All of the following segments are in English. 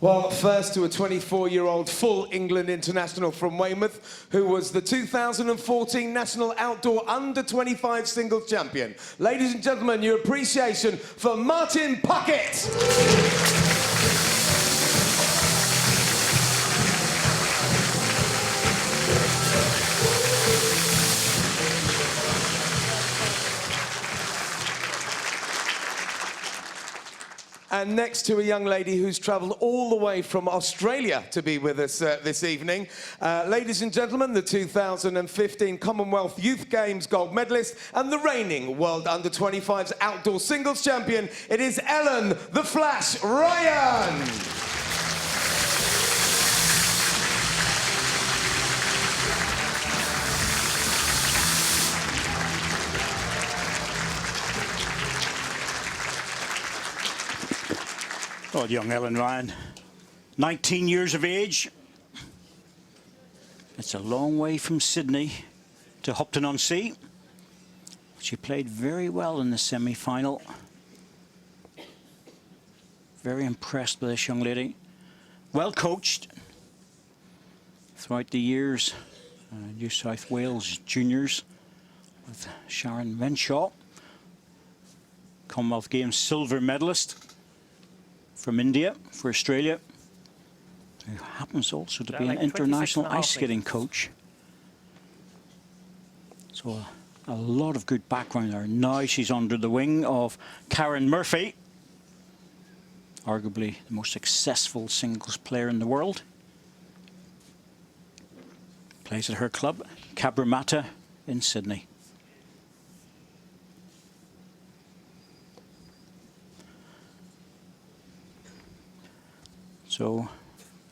Well, first to a 24-year-old full England international from Weymouth, who was the 2014 National Outdoor Under-25 Singles Champion. Ladies and gentlemen, your appreciation for Martin Puckett. And next to a young lady who's travelled all the way from Australia to be with us this evening. Ladies and gentlemen, the 2015 Commonwealth Youth Games gold medalist and the reigning World Under-25s Outdoor Singles Champion, it is Ellen "The Flash" Ryan. Well, young Ellen Ryan, 19 years of age. It's a long way from Sydney to Hopton-on-Sea. She played very well in the semi-final. Very impressed with this young lady. Well coached throughout the years. New South Wales juniors with Sharon Renshaw. Commonwealth Games silver medalist from India for Australia, who happens also to be an international ice skating coach. So a lot of good background there. Now she's under the wing of Karen Murphy, arguably the most successful singles player in the world. Plays at her club, Cabramatta in Sydney. So,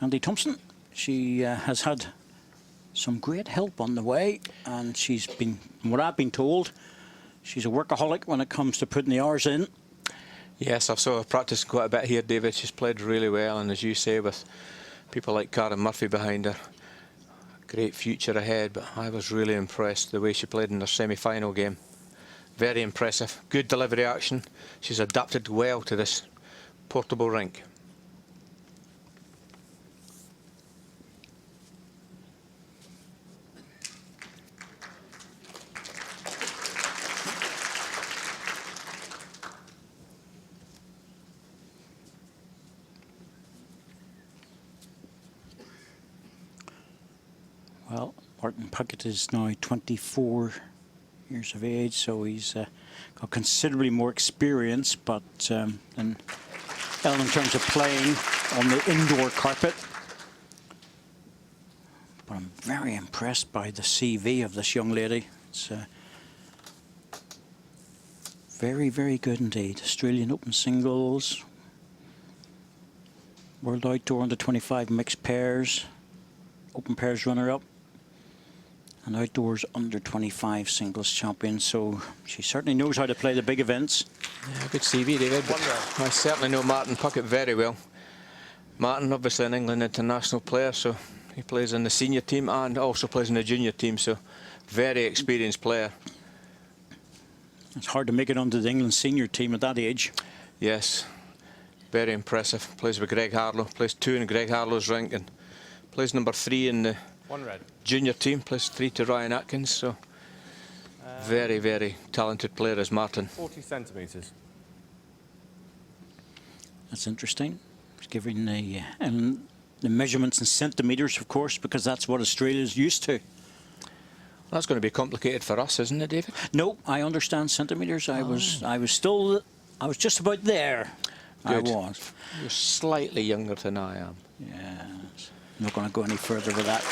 Andy Thompson, she has had some great help on the way, and she's been, from what I've been told, she's a workaholic when it comes to putting the hours in. Yes, I've sort of practiced quite a bit here, David. She's played really well, and as you say, with people like Karen Murphy behind her, great future ahead, but I was really impressed the way she played in her semi-final game. Very impressive. Good delivery action. She's adapted well to this portable rink. Well, Martin Puckett is now 24 years of age, so he's got considerably more experience, but than Ellen in terms of playing on the indoor carpet. But I'm very impressed by the CV of this young lady. It's very, very good indeed. Australian Open Singles, World Outdoor Under-25 Mixed Pairs, Open Pairs runner-up, and Outdoors Under-25 Singles Champion. So she certainly knows how to play the big events. Yeah, good CV, David. But I certainly know Martin Puckett very well. Martin, obviously an England international player, so he plays in the senior team and also plays in the junior team, so very experienced player. It's hard to make it onto the England senior team at that age. Yes, very impressive. Plays with Greg Harlow, plays 2 in Greg Harlow's rink, and plays number 3 in the junior team, plays 3 to Ryan Atkins, so very, very talented player as Martin. 40 centimetres. That's interesting. He's giving the measurements in centimetres, of course, because that's what Australia's used to. That's going to be complicated for us, isn't it, David? No, I understand centimetres. I was just about there. Good. I was. You're slightly younger than I am. Yes. I'm not going to go any further with that.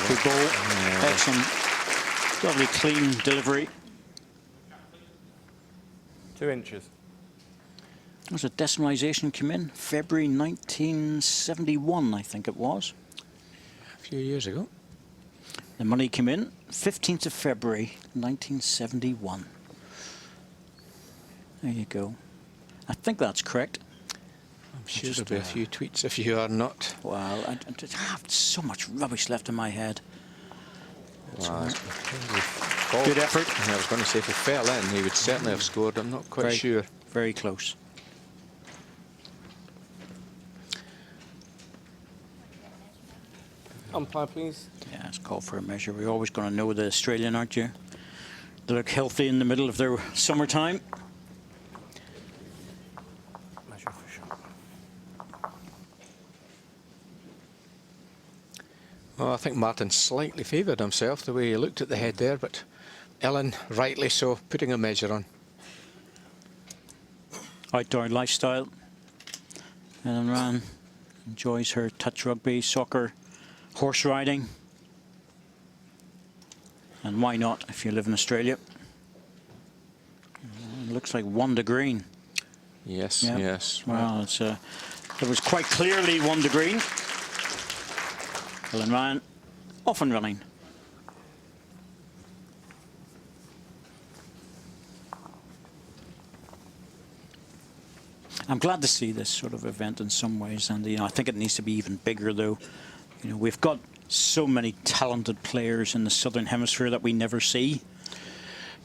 Good ball. Excellent. Lovely clean delivery. 2 inches. There's a decimalisation came in February 1971, I think it was. A few years ago. The money came in 15th of February 1971. There you go. I think that's correct. I'm sure there'll be a few tweets if you are not. Well, I have so much rubbish left in my head. Wow. Good effort. I was going to say if he fell in, he would certainly have scored. I'm not quite sure. Very close. Umpire, please. Yeah, it's called for a measure. We're always going to know the Australian, aren't you? They look healthy in the middle of their summertime. Measure for shot. Well, I think Martin slightly favoured himself the way he looked at the head there, but Ellen, rightly so, putting a measure on. Outdoor lifestyle. Ellen Ryan enjoys her touch rugby, soccer, horse riding. And why not if you live in Australia? It looks like 1 to green. Yes, Yeah. yes. Well, it's it was quite clearly 1 to green. Ellen Ryan off and running. I'm glad to see this sort of event in some ways, and I think it needs to be even bigger, though. We've got so many talented players in the Southern Hemisphere that we never see.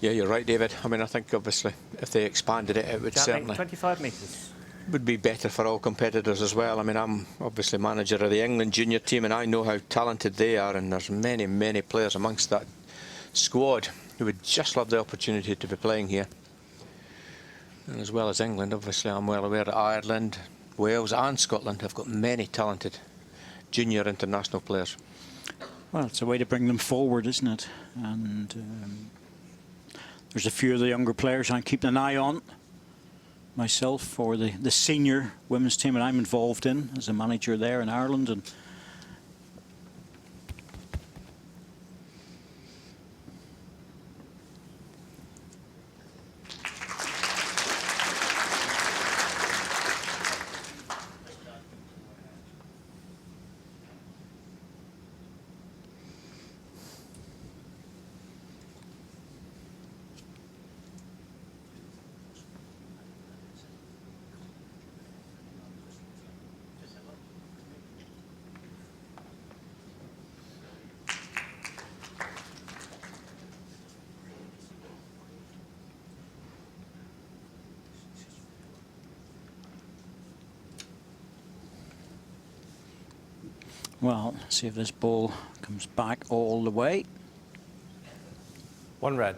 Yeah, you're right, David. I mean, I think obviously if they expanded it, it would certainly 25 metres. would be better for all competitors as well. I mean, I'm obviously manager of the England junior team, and I know how talented they are, and there's many, many players amongst that squad who would just love the opportunity to be playing here. And as well as England, obviously, I'm well aware that Ireland, Wales and Scotland have got many talented junior international players. Well, it's a way to bring them forward, isn't it? And there's a few of the younger players I'm keeping an eye on myself for the senior women's team that I'm involved in as a manager there in Ireland. And well, see if this ball comes back all the way. 1 red.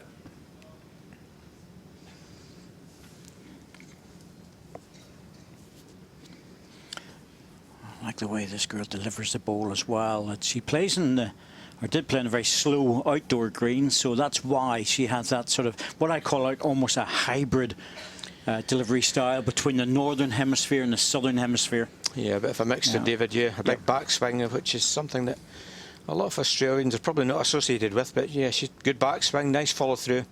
I like the way this girl delivers the ball as well. She plays in the, or did play in a very slow outdoor green, so that's why she has that sort of, what I call like almost a hybrid delivery style between the Northern Hemisphere and the Southern Hemisphere. Yeah, a bit of a mixture, Yeah. David, yeah. A big backswing, which is something that a lot of Australians are probably not associated with, but yeah, she's good backswing, nice follow through.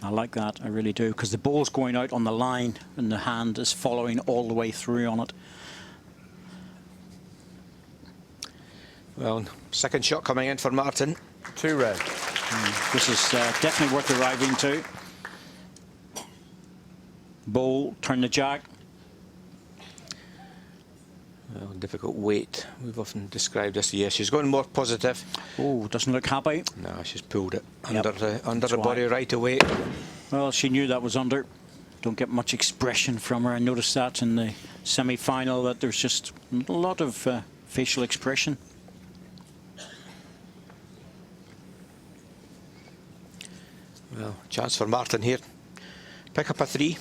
I like that, I really do, because the ball's going out on the line and the hand is following all the way through on it. Well, second shot coming in for Martin. 2 red. This is definitely worth arriving to. Ball, turn the jack. Well, difficult weight. We've often described this. Yeah, she's going more positive. Oh, doesn't look happy. No, she's pulled it Yep. under That's the body why. right away. Well, she knew that was under. Don't get much expression from her. I noticed that in the semi-final, that there's just a lot of facial expression. Well, chance for Martin here. Pick up a 3.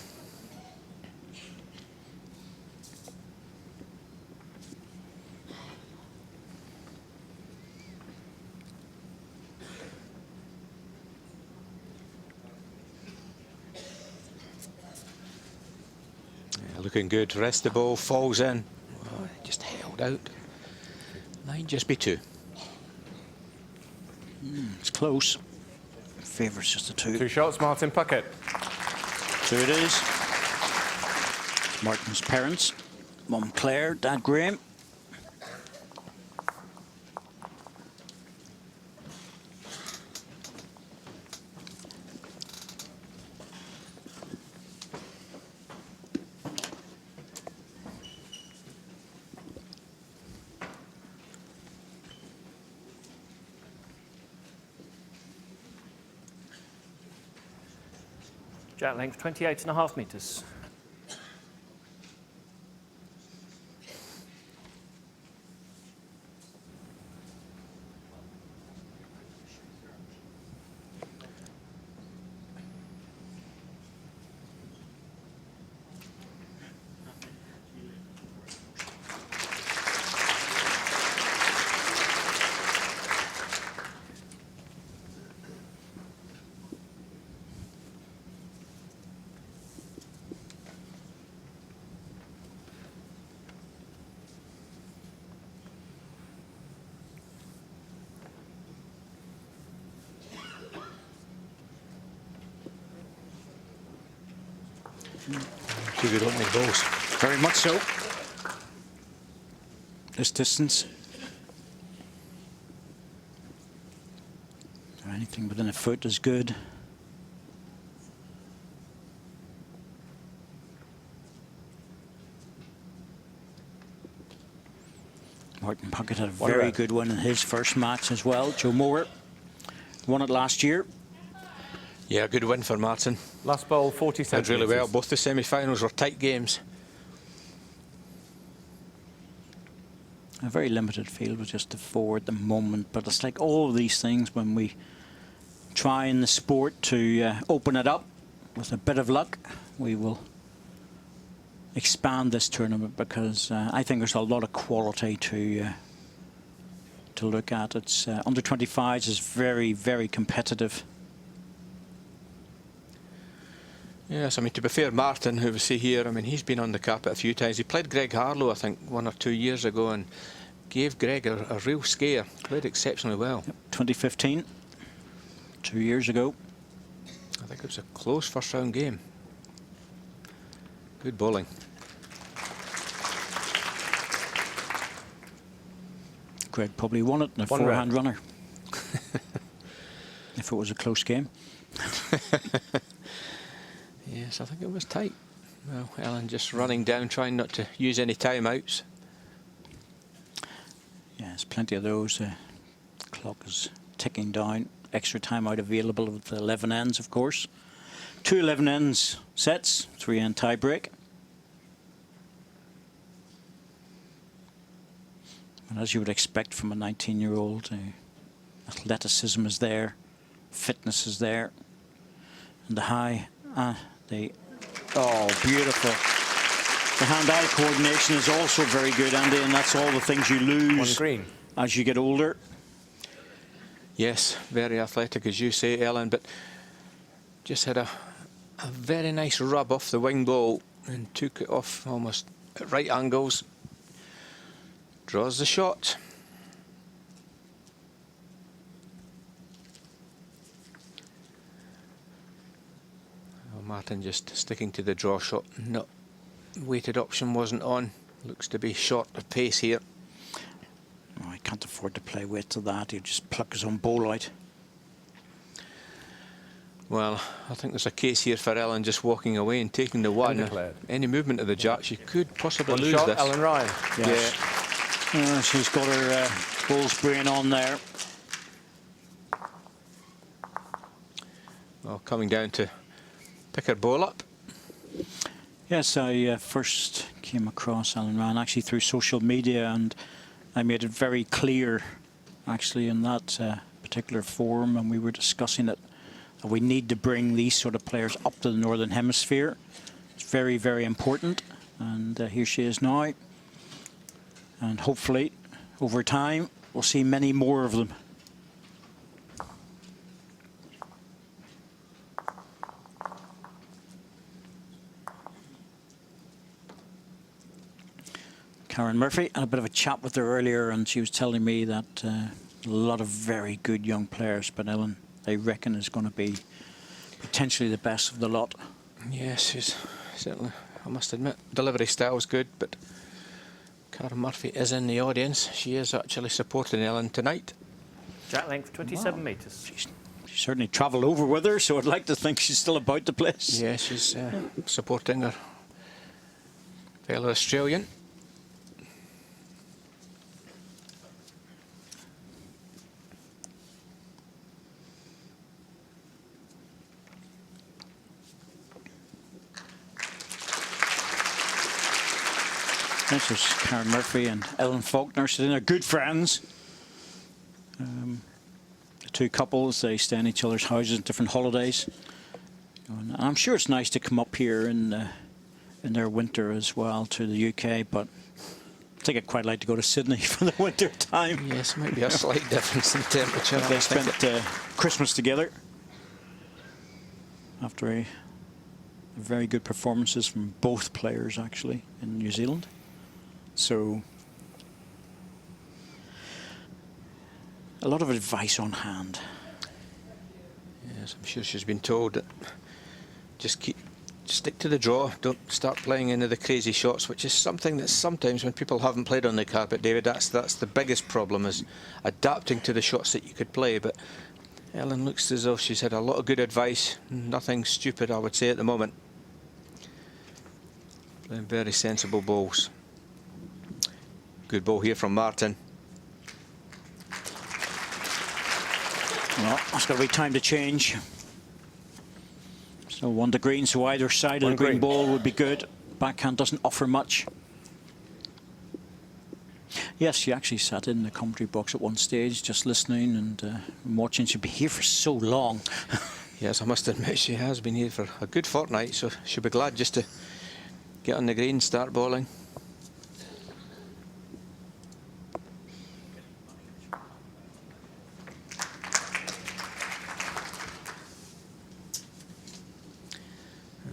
Yeah, looking good. Rest the ball, falls in. Oh, just held out. Might just be 2. It's close. Favours just a 2. 2 shots, Martin Puckett. So it is. Martin's parents, Mum Claire, Dad Graham. Jack length 28.5 metres. Two good opening balls. Very much so. This distance. Anything within a foot is good. Martin Puckett had a very good one in his first match as well. Joe Moore won it last year. Yeah, good win for Martin. Last ball, 40 Did centimetres. really well. Both the semi-finals were tight games. A very limited field with just the 4 at the moment, but it's like all of these things when we try in the sport to open it up with a bit of luck, we will expand this tournament, because I think there's a lot of quality to look at. It's under 25s is very, very competitive. Yes, I mean, to be fair, Martin, who we see here, I mean, he's been on the carpet a few times. He played Greg Harlow, I think, 1 or 2 years ago, and gave Greg a real scare. Played exceptionally well. Yep, 2015, 2 years ago. I think it was a close first-round game. Good bowling. Greg probably won it in a forehand runner. If it was a close game. Yes, I think it was tight. Well, Ellen just running down, trying not to use any timeouts. Yeah, there's plenty of those. Clock is ticking down. Extra timeout available with the 11 ends, of course. 2 11 ends sets, 3 end tie break. And as you would expect from a 19-year-old, athleticism is there, fitness is there, and the high, oh, beautiful. The hand-eye coordination is also very good, Andy, and that's all the things you lose as you get older. Yes, very athletic, as you say, Ellen, but just had a very nice rub off the wing ball and took it off almost at right angles. Draws the shot. Oh, Martin just sticking to the draw shot. No, weighted option wasn't on. Looks to be short of pace here. Oh, he can't afford to play weight to that. He'll just pluck his own bowl out. Well, I think there's a case here for Ellen just walking away and taking the one. Any movement of the jacks, you could possibly lose shot, this. Ellen Ryan. Yes. Yeah. She's got her bowls brain on there. Well, coming down to pick her ball up. Yes, I first came across Ellen Ryan actually through social media, and I made it very clear actually in that particular forum, and we were discussing it, that we need to bring these sort of players up to the Northern Hemisphere. It's very, very important, and here she is now. And hopefully, over time, we'll see many more of them. Karen Murphy, had a bit of a chat with her earlier, and she was telling me that a lot of very good young players, but Ellen, they reckon, is going to be potentially the best of the lot. Yes, she's certainly, I must admit, delivery style's good, but Karen Murphy is in the audience. She is actually supporting Ellen tonight. Jack length, 27 metres. She certainly travelled over with her, so I'd like to think she's still about the place. Yeah, she's supporting her fellow Australian. This is Karen Murphy and Ellen Faulkner sitting there, good friends. The two couples, they stay in each other's houses on different holidays. And I'm sure it's nice to come up here in their winter as well to the UK, but I think I'd quite like to go to Sydney for the winter time. Yes, might be a slight difference in temperature. They spent Christmas together after very good performances from both players actually in New Zealand. So a lot of advice on hand. Yes, I'm sure she's been told that just keep stick to the draw. Don't start playing into the crazy shots, which is something that sometimes when people haven't played on the carpet, David, that's the biggest problem, is adapting to the shots that you could play. But Ellen looks as though she's had a lot of good advice. Nothing stupid, I would say, at the moment. Playing very sensible balls. Good ball here from Martin. Well, that's got to be time to change. So 1 to green, so either side of the green ball would be good. Backhand doesn't offer much. Yes, she actually sat in the commentary box at one stage, just listening and watching. She'd be here for so long. Yes, I must admit she has been here for a good fortnight, so she'll be glad just to get on the green and start bowling.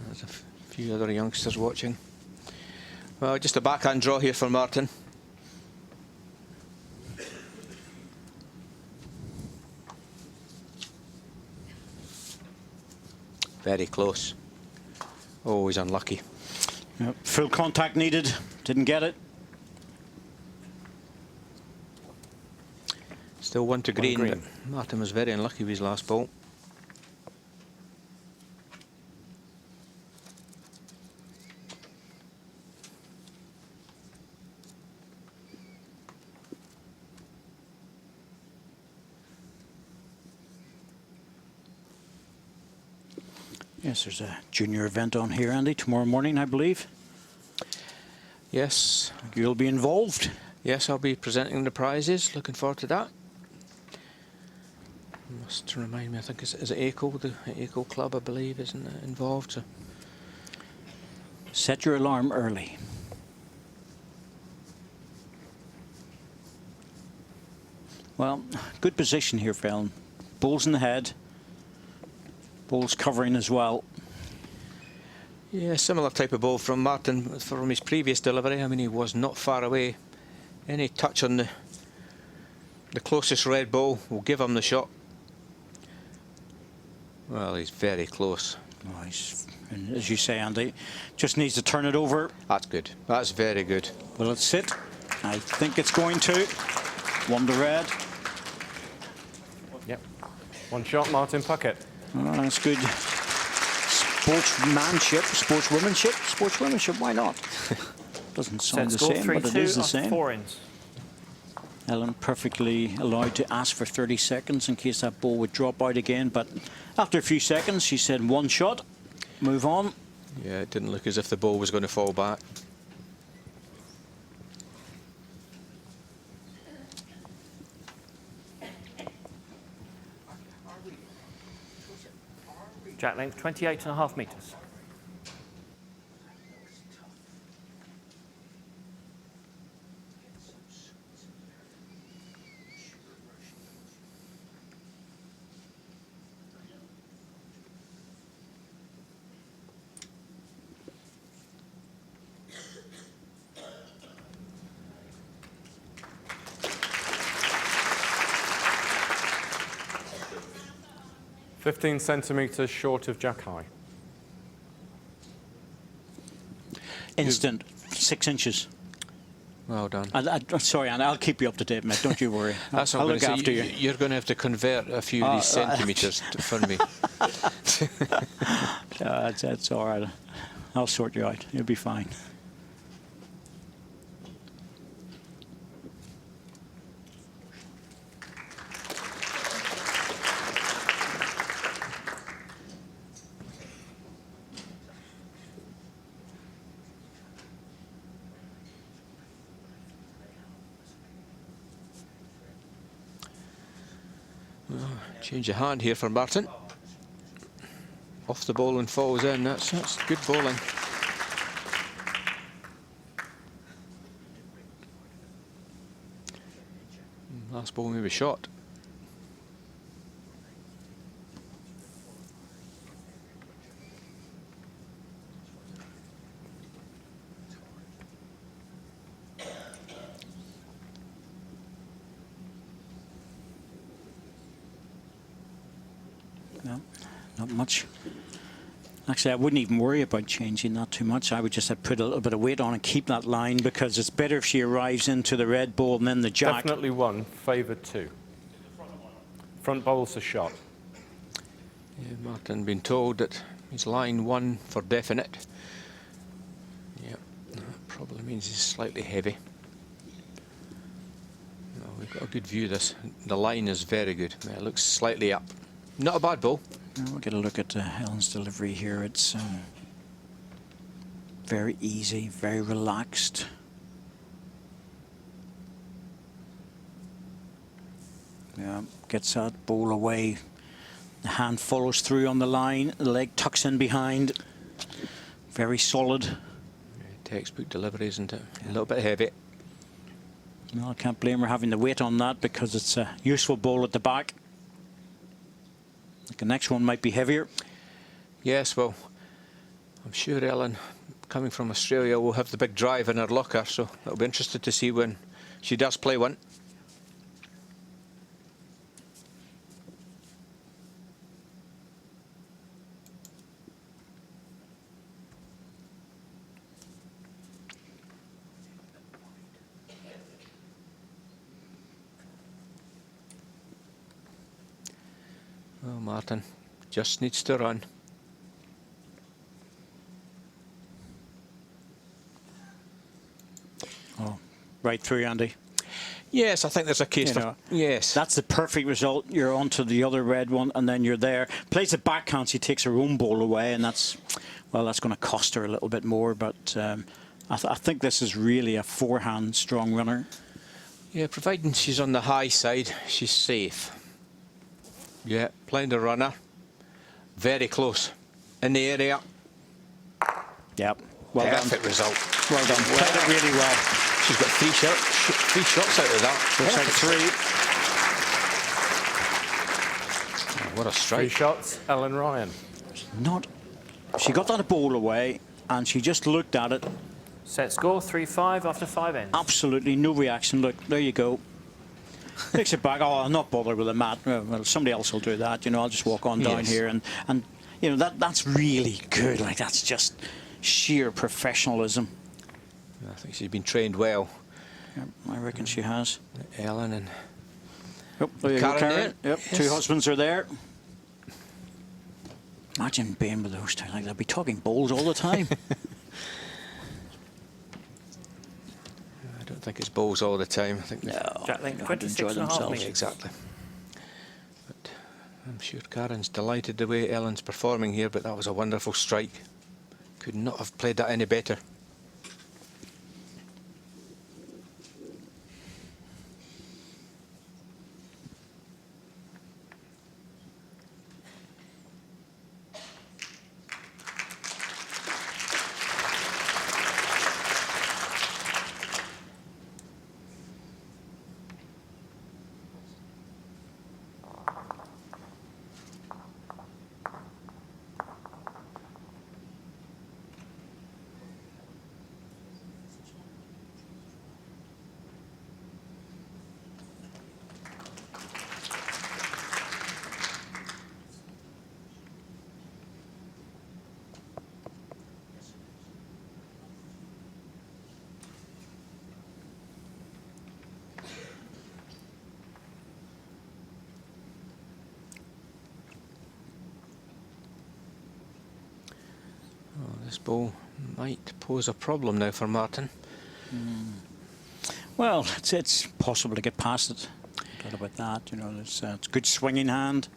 There's a few other youngsters watching. Well, just a backhand draw here for Martin. Very close. Oh, he's unlucky. Yep. Full contact needed. Didn't get it. Still 1 to green, but Martin was very unlucky with his last ball. Yes, there's a junior event on here, Andy, tomorrow morning, I believe. Yes. You'll be involved. Yes, I'll be presenting the prizes. Looking forward to that. Must remind me, I think is it ACO, the ACO club, I believe, isn't involved. So. Set your alarm early. Well, good position here, Fallon. Balls in the head. Balls covering as well. Yeah, similar type of ball from Martin from his previous delivery. I mean, he was not far away. Any touch on the closest red ball will give him the shot. Well, he's very close. Nice. And as you say, Andy, just needs to turn it over. That's good. That's very good. Will it sit? I think it's going to. 1 to red. Yep. 1 shot, Martin Puckett. Oh, that's good. Sportsmanship, sportswomanship, why not? Doesn't sound the same, but it is the same. 4 ins. Ellen perfectly allowed to ask for 30 seconds in case that ball would drop out again, but after a few seconds she said 1 shot, move on. Yeah, it didn't look as if the ball was going to fall back. Jack length 28.5 metres. $15 centimetres short of Jack high. Instant, 6 inches. Well done. Sorry, Anna, I'll keep you up to date, mate. Don't you worry. That's I'll look after you. You're going to have to convert a few of these centimetres for me. That's all right. I'll sort you out. You'll be fine. Change of hand here for Martin. Off the ball and falls in. That's good bowling. Last ball maybe shot. No, not much Actually, I wouldn't even worry about changing that too much. I would just have put a little bit of weight on and keep that line, because it's better if she arrives into the red ball and then the jack. Definitely one, favoured 2. Front bowl's a shot. Yeah, Martin been told that he's line 1 for definite. Yeah, that probably means he's slightly heavy. No, we've got a good view of this. The line is very good. It looks slightly up. Not a bad ball. Now we'll get a look at Helen's delivery here. It's very easy, very relaxed. Yeah, gets that ball away. The hand follows through on the line. The leg tucks in behind. Very solid. Yeah, textbook delivery, isn't it? A little bit heavy. No, I can't blame her having the weight on that, because it's a useful ball at the back. The next one might be heavier. Yes, well, I'm sure Ellen, coming from Australia, will have the big drive in her locker, so I'll be interested to see when she does play one. Well, Martin just needs to run. Oh, right through, Andy. Yes, I think there's a case You for... know, Yes. That's the perfect result. You're onto the other red one, and then you're there. Plays the backhand, she takes her own ball away, and that's, well, that's going to cost her a little bit more. But I think this is really a forehand strong runner. Yeah, providing she's on the high side, she's safe. Yeah, playing the runner. Very close. In the area. Yep. Well Perfect done. result. Well done. Played it really well. She's got three shots out of that. Looks like three. Oh, what a 3 strike. shots, Ellen Ryan. She got that ball away, and she just looked at it. Set score 3-5 after 5 ends. Absolutely no reaction. Look, there you go. Takes it back. Oh, I'm not bothered with the mat. Well, somebody else will do that. You know, I'll just walk on down Yes. here, and you know that's really good. Like, that's just sheer professionalism. I think she's been trained well. Yep, I reckon she has. Ellen and Yep, there you go, Karen Karen. there. Yep, Yes. two husbands are there. Imagine being with those two. Like, they'll be talking bowls all the time. I don't think it's balls all the time. I think No, Jack length, they'll 26 enjoy and a half themselves. metres. exactly. But I'm sure Karen's delighted the way Ellen's performing here, but that was a wonderful strike. Could not have played that any better. This ball might pose a problem now for Martin. Well, it's possible to get past it. No doubt about that. You know, it's a good swinging hand.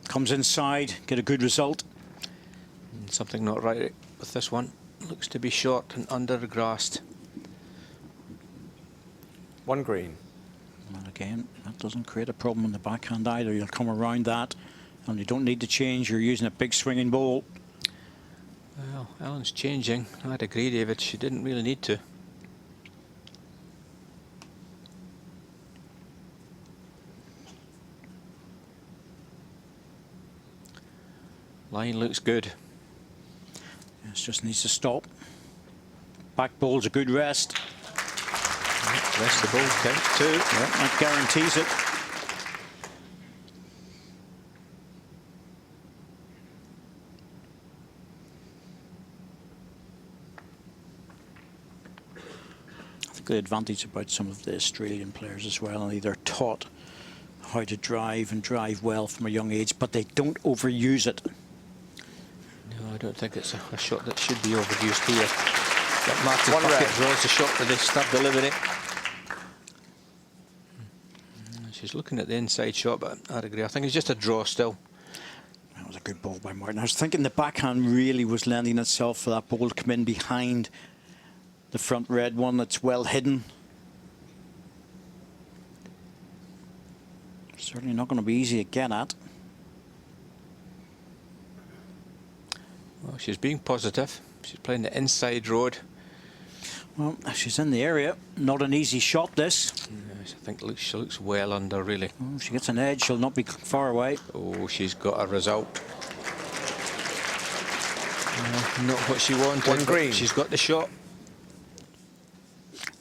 Comes inside, get a good result. Something not right with this one. Looks to be short and undergrassed. 1 green. Well, again, that doesn't create a problem in the backhand either. You'll come around that, and you don't need to change. You're using a big swinging ball. Well, Ellen's changing. I'd agree, David. She didn't really need to. Line looks good. It just needs to stop. Back ball's a good rest. Rest the ball, count 2. Yep, that guarantees it. the advantage about some of the Australian players as well. And they're taught how to drive and drive well from a young age, but they don't overuse it. No, I don't think it's a shot that should be overused here. But Martin Puckett draws the shot with the stub delivery. She's looking at the inside shot, but I'd agree. I think it's just a draw still. That was a good ball by Martin. I was thinking the backhand really was lending itself for that ball to come in behind the front red one that's well hidden. Certainly not going to be easy to get at. Well, she's being positive. She's playing the inside road. Well, she's in the area. Not an easy shot, this. Yes, I think she looks well under, really. Oh, if she gets an edge, she'll not be far away. Oh, she's got a result. Not what she wanted. One green. She's got the shot.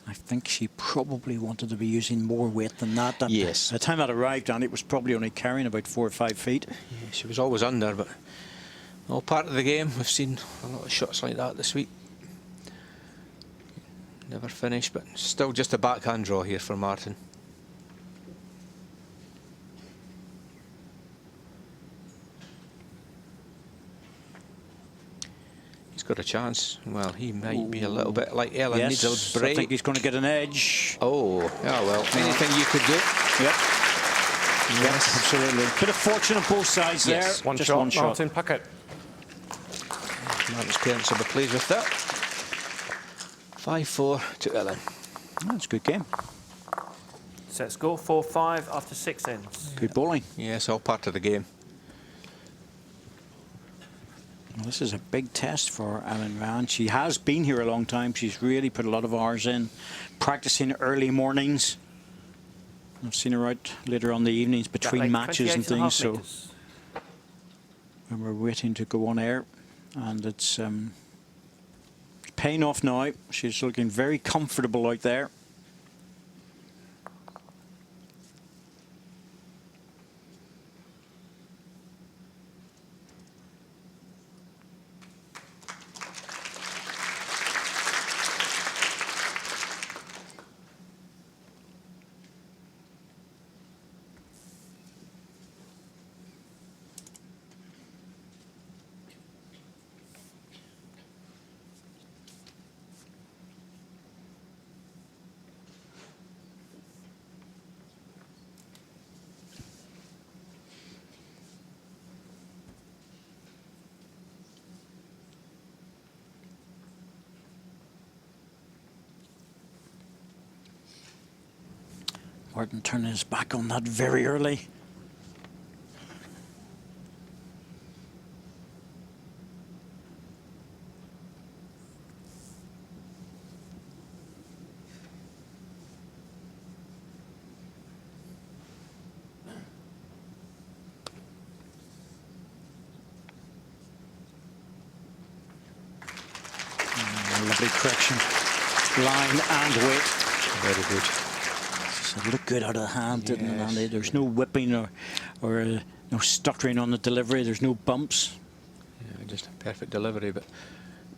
I think she probably wanted to be using more weight than that. Yes. By the time that arrived, and it was probably only carrying about 4 or 5 feet. Yeah, she was always under, but all part of the game. We've seen a lot of shots like that this week. Never finished, but still just a backhand draw here for Martin. He's got a chance. Well, he might be a little bit like Ellen. Yes, Needs a break. I think he's going to get an edge. Oh, yeah, well, anything you could do. Yep. Yes, absolutely. Bit of fortune on both sides Yes. there. One Just shot, one shot. Martin Puckett. Martin's parents will be pleased with that. 5-4 to Ellen. That's a good game. Set score 4-5 after 6 ends. Good bowling. Yes, all part of the game. Well, this is a big test for Ellen Rand. She has been here a long time. She's really put a lot of hours in, practicing early mornings. I've seen her out later on the evenings between matches and things. So when we're waiting to go on air, and it's paying off now. She's looking very comfortable out there. Martin turning his back on that very early. Lovely correction. Line and weight. Very good. It looked good out of the hand, didn't it, Andy? There's no whipping or no stuttering on the delivery. There's no bumps. Yeah, just a perfect delivery, but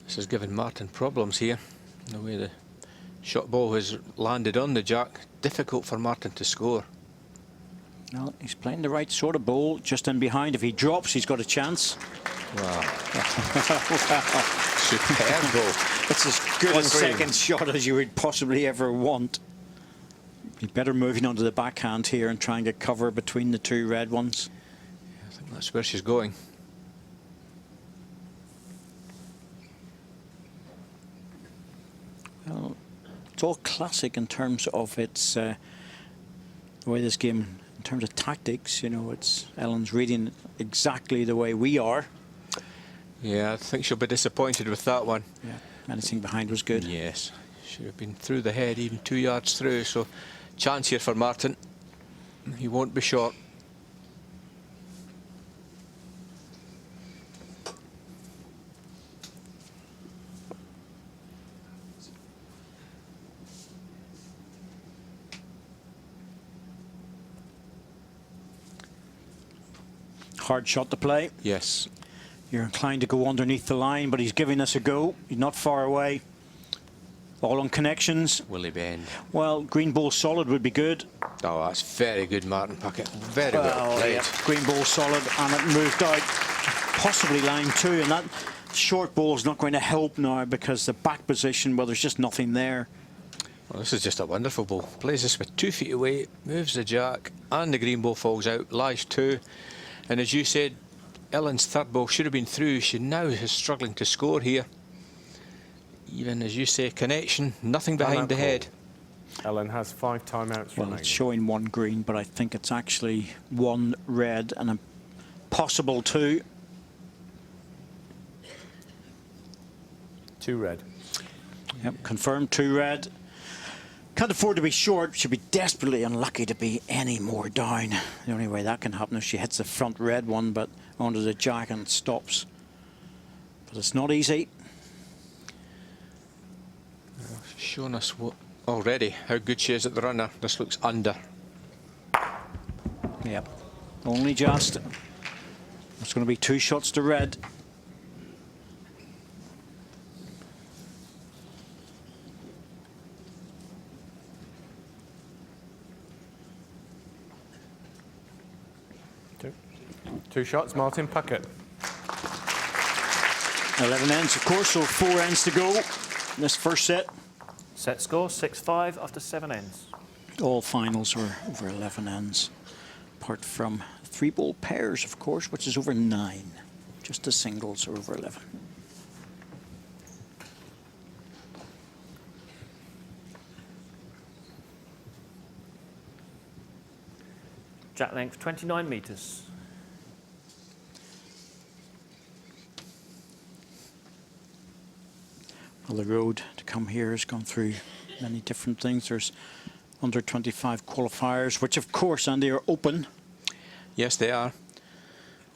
this has given Martin problems here. The way the shot ball has landed on the jack, difficult for Martin to score. Well, he's playing the right sort of ball, just in behind. If he drops, he's got a chance. Wow. Superb ball. It's as good a second shot as you would possibly ever want. Be better moving onto the backhand here and trying to cover between the two red ones. I think that's where she's going. Well, it's all classic in terms of its the way this game, in terms of tactics. You know, it's Ellen's reading exactly the way we are. Yeah, I think she'll be disappointed with that one. Yeah, anything behind was good. Yes, should have been through the head, even 2 yards through. So, chance here for Martin. He won't be short. Hard shot to play. Yes. You're inclined to go underneath the line, but he's giving us a go. He's not far away. All on connections. Will he bend? Well, green ball solid would be good. Oh, that's very good, Martin Puckett. Very well played. Yeah, green ball solid, and it moved out. Possibly line 2, and that short ball is not going to help now because the back position, well, there's just nothing there. Well, this is just a wonderful ball. Plays this with 2 feet away, moves the jack, and the green ball falls out, lies 2. And as you said, Ellen's third ball should have been through. She now is struggling to score here. Even as you say, connection, nothing behind the head. Ellen has 5 timeouts Well, remaining. it's showing 1 green, but I think it's actually 1 red and a possible 2. 2 red. Yep, confirmed 2 red. Can't afford to be short. She'd be desperately unlucky to be any more down. The only way that can happen is she hits the front red one, but onto the jack and stops. But it's not easy. She's shown us what already how good she is at the runner. This looks under. Yep, only just. It's going to be 2 shots to red. Two shots, Martin Puckett. 11 ends, of course, so 4 ends to go in this first set. Set score 6-5 after 7 ends. All finals were over 11 ends, apart from 3-ball pairs, of course, which is over 9. Just the singles are over 11. Jack length 29 metres. Well, the road to come here has gone through many different things. There's under 25 qualifiers, which of course, Andy, are open. Yes, they are.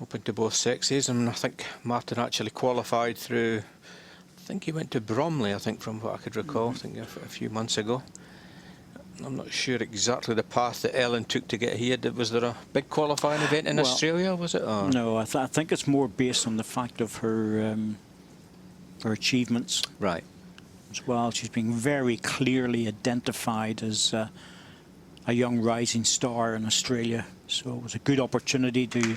Open to both sexes, and I think Martin actually qualified through, I think he went to Bromley, I think, from what I could recall, I think a few months ago. I'm not sure exactly the path that Ellen took to get here. Was there a big qualifying event in Australia, was it? Or? No, I think it's more based on the fact of her achievements. Right. As well, she's being very clearly identified as a young rising star in Australia. So it was a good opportunity to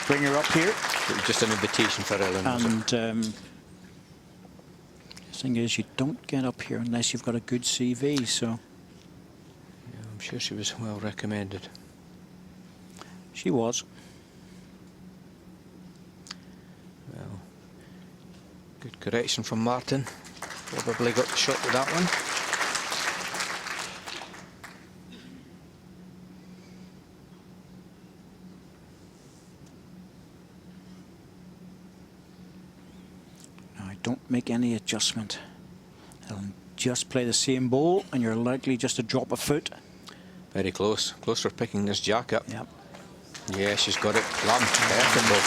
bring her up here. It was just an invitation for Ellen, was it? And the thing is, you don't get up here unless you've got a good CV. So Yeah, I'm sure she was well recommended. she was. Well, good correction from Martin. Probably got the shot with that one. Now, don't make any adjustment. Just play the same ball, and you're likely just to drop a foot. Very close. Close for picking this jack up. Yep. Yeah, she's got it plumb. Perfect ball.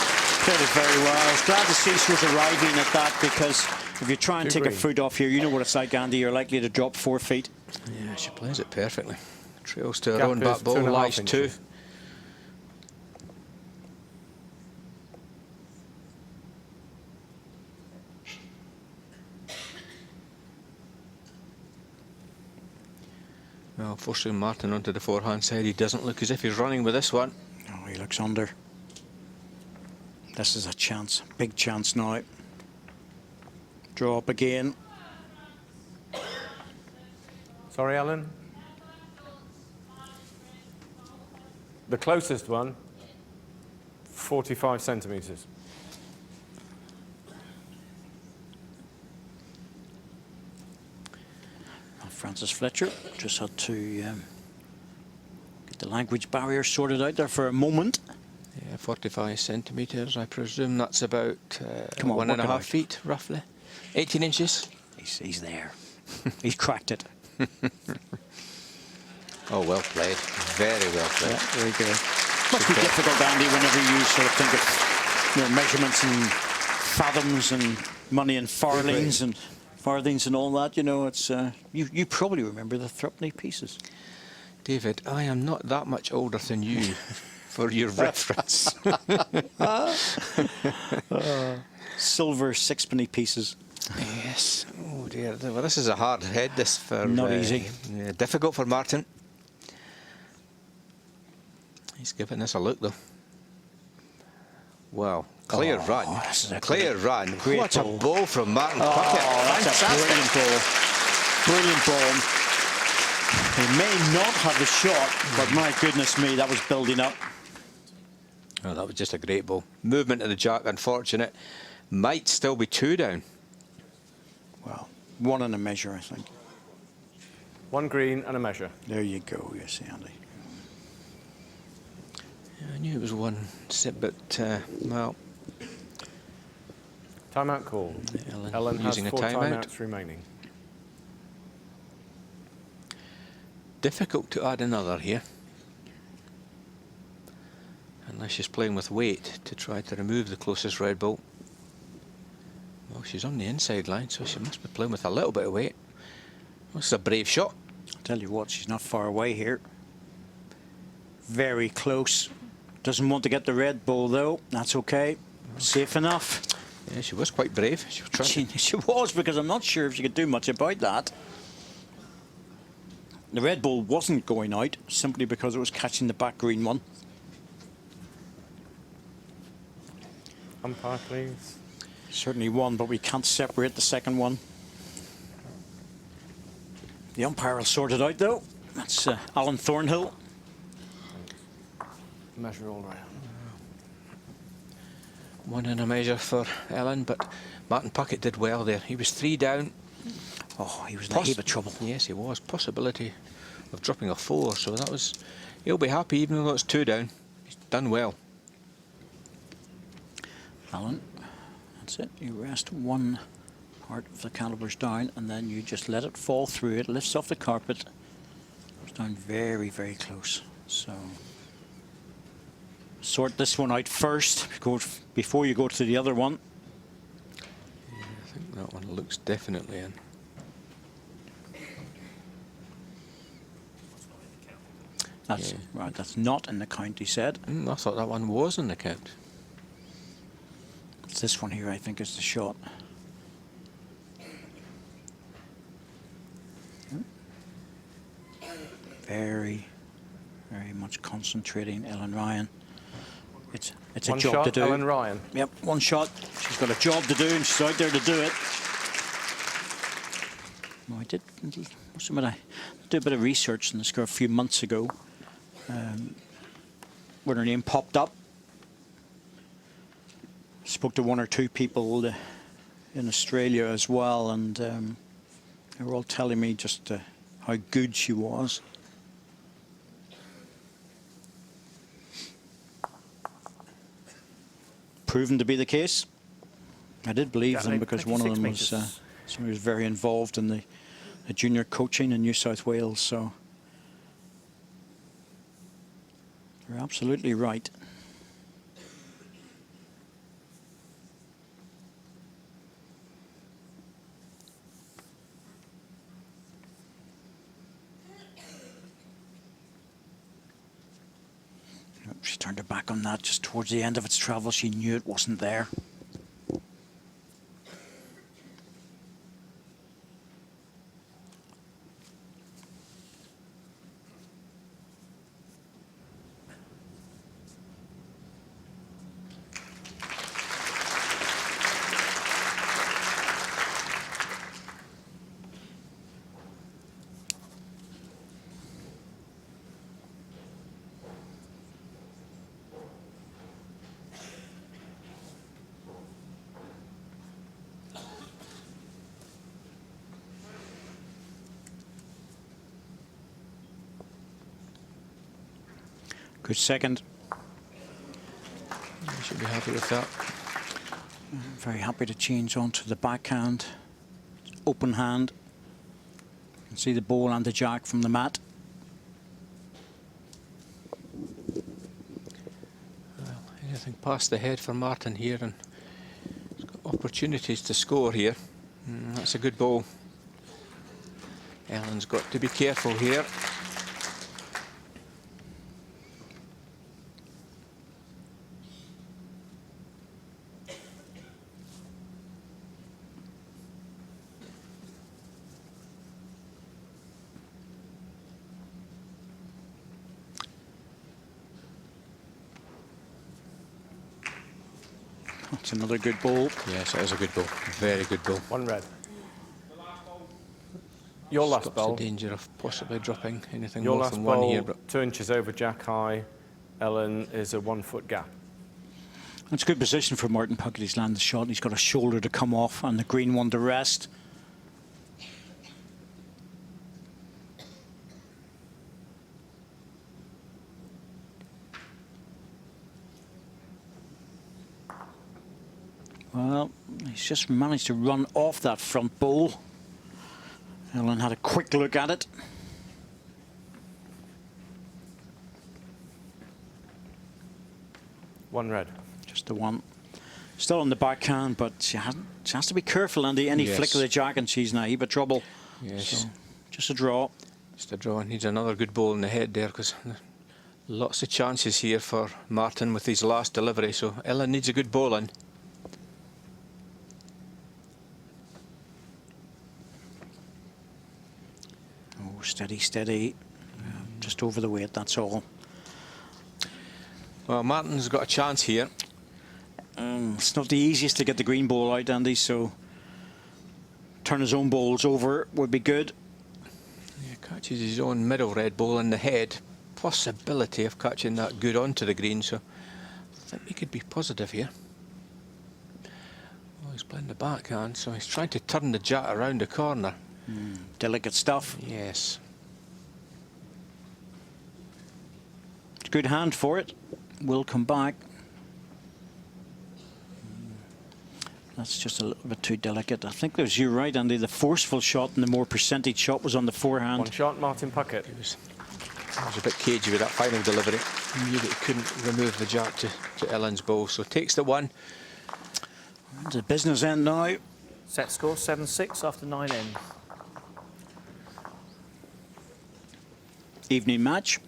Played it very well. I was glad to see she was arriving at that, because if you try and take a foot off here, you know what it's like, Andy. You're likely to drop 4 feet. Yeah, she plays it perfectly. Trails to her Gap own is back ball, 2.5 lies 2. inches. Well, unfortunately, Martin onto the forehand side. He doesn't look as if he's running with this one. Oh, he looks under. This is a chance, big chance now. Draw up again. Sorry, Ellen. The closest one, 45 centimetres. Francis Fletcher just had to get the language barrier sorted out there for a moment. Yeah, 45 centimetres. I presume that's about Come on, 1.5 feet, roughly. 18 inches. He's there. He's cracked it. Oh, well played. Very well played. Yeah, very good. Must be difficult, Andy, whenever you sort of think of measurements and fathoms and money and farthings and all that. You know, it's you probably remember the threepenny pieces. David, I am not that much older than you, for your reference. Silver 6-penny pieces. Yes. Oh dear. Well, this is a hard head. This for Not easy. Yeah, difficult for Martin. He's giving this a look though. Wow, clear run. This is a Clear run. great What ball. a ball from Martin Oh, Puckett. that's a brilliant ball. Brilliant ball. He may not have the shot, but my goodness me, that was building up. Oh, that was just a great ball. Movement of the jack, unfortunate. Might still be 2 down. Well, 1 and a measure, I think. 1 green and a measure. There you go, you see, Andy. Yeah, I knew it was 1 set, but, well... Timeout call. Ellen has using a 4 timeout. timeouts remaining. Difficult to add another here. Unless she's playing with weight to try to remove the closest red ball. Well, she's on the inside line, so she must be playing with a little bit of weight. Well, this is a brave shot. I'll tell you what, she's not far away here. Very close. Doesn't want to get the red ball, though. That's okay. Safe enough. Yeah, she was quite brave. She was trying to... She was, because I'm not sure if she could do much about that. The red ball wasn't going out, simply because it was catching the back green one. Umpire, please. Certainly one, but we can't separate the second one. The umpire will sort it out, though. That's Alan Thornhill. Measure all round. 1 and a measure for Ellen, but Martin Puckett did well there. He was 3 down. Oh, he was in a heap of trouble. Yes, he was. Possibility of dropping a 4, so that was... He'll be happy even though it's 2 down. He's done well. Alan, that's it. You rest 1 part of the calibers down, and then you just let it fall through. It lifts off the carpet. It's down very, very close. So sort this one out first before you go to the other one. Yeah, I think that one looks definitely in. That's right. That's not in the count, he said. I thought that one was in the count. It's this one here, I think, is the shot. Very, very much concentrating, Ellen Ryan. It's One a job shot, to do. Ellen Ryan. Yep, 1 shot. She's got a job to do, and she's out there to do it. No, I did do a bit of research on this girl a few months ago, when her name popped up. Spoke to 1 or 2 people in Australia as well, and they were all telling me just how good she was. Proven to be the case. I did believe them because one of them was somebody who was very involved in the junior coaching in New South Wales, so you're absolutely right. She turned her back on that just towards the end of its travel. She knew it wasn't there. Good second. You should be happy with that. Very happy to change onto the backhand. Open hand. You can see the ball and the jack from the mat. Well, anything past the head for Martin here, and he's got opportunities to score here. That's a good ball. Ellen's got to be careful here. That's another good ball. Yes, it is a good ball. Very good ball. 1 red. Your last Scott's bowl. in danger of possibly dropping anything Your more last than one bowl, here, but 2 inches over jack high. Ellen is a 1 foot gap. It's a good position for Martin Puckett. He's landed the shot. He's got a shoulder to come off and the green one to rest. Well, he's just managed to run off that front bowl. Ellen had a quick look at it. One red. Just the one. Still on the backhand, but she has to be careful, Andy. Any Yes. flick of the jack and she's in a heap of trouble. yes, So, just a draw. just a draw. Needs another good ball in the head there, because lots of chances here for Martin with his last delivery. So Ellen needs a good ball in. Oh, steady, steady. Just over the weight, that's all. Well, Martin's got a chance here. It's not the easiest to get the green ball out, Andy, so turn his own balls over would be good. Yeah, catches his own middle red ball in the head. Possibility of catching that good onto the green, so I think he could be positive here. Well, he's playing the backhand, so he's trying to turn the jack around the corner. Delicate stuff. Yes. It's a good hand for it. Will come back. That's just a little bit too delicate. I think there's, you're right, Andy, the forceful shot and the more percentage shot was on the forehand. 1 shot, Martin Puckett. He was a bit cagey with that final delivery. He knew that he couldn't remove the jack to Ellen's ball, so takes the one. It's a business end now. Set score 7-6 after 9 ends. Evening match.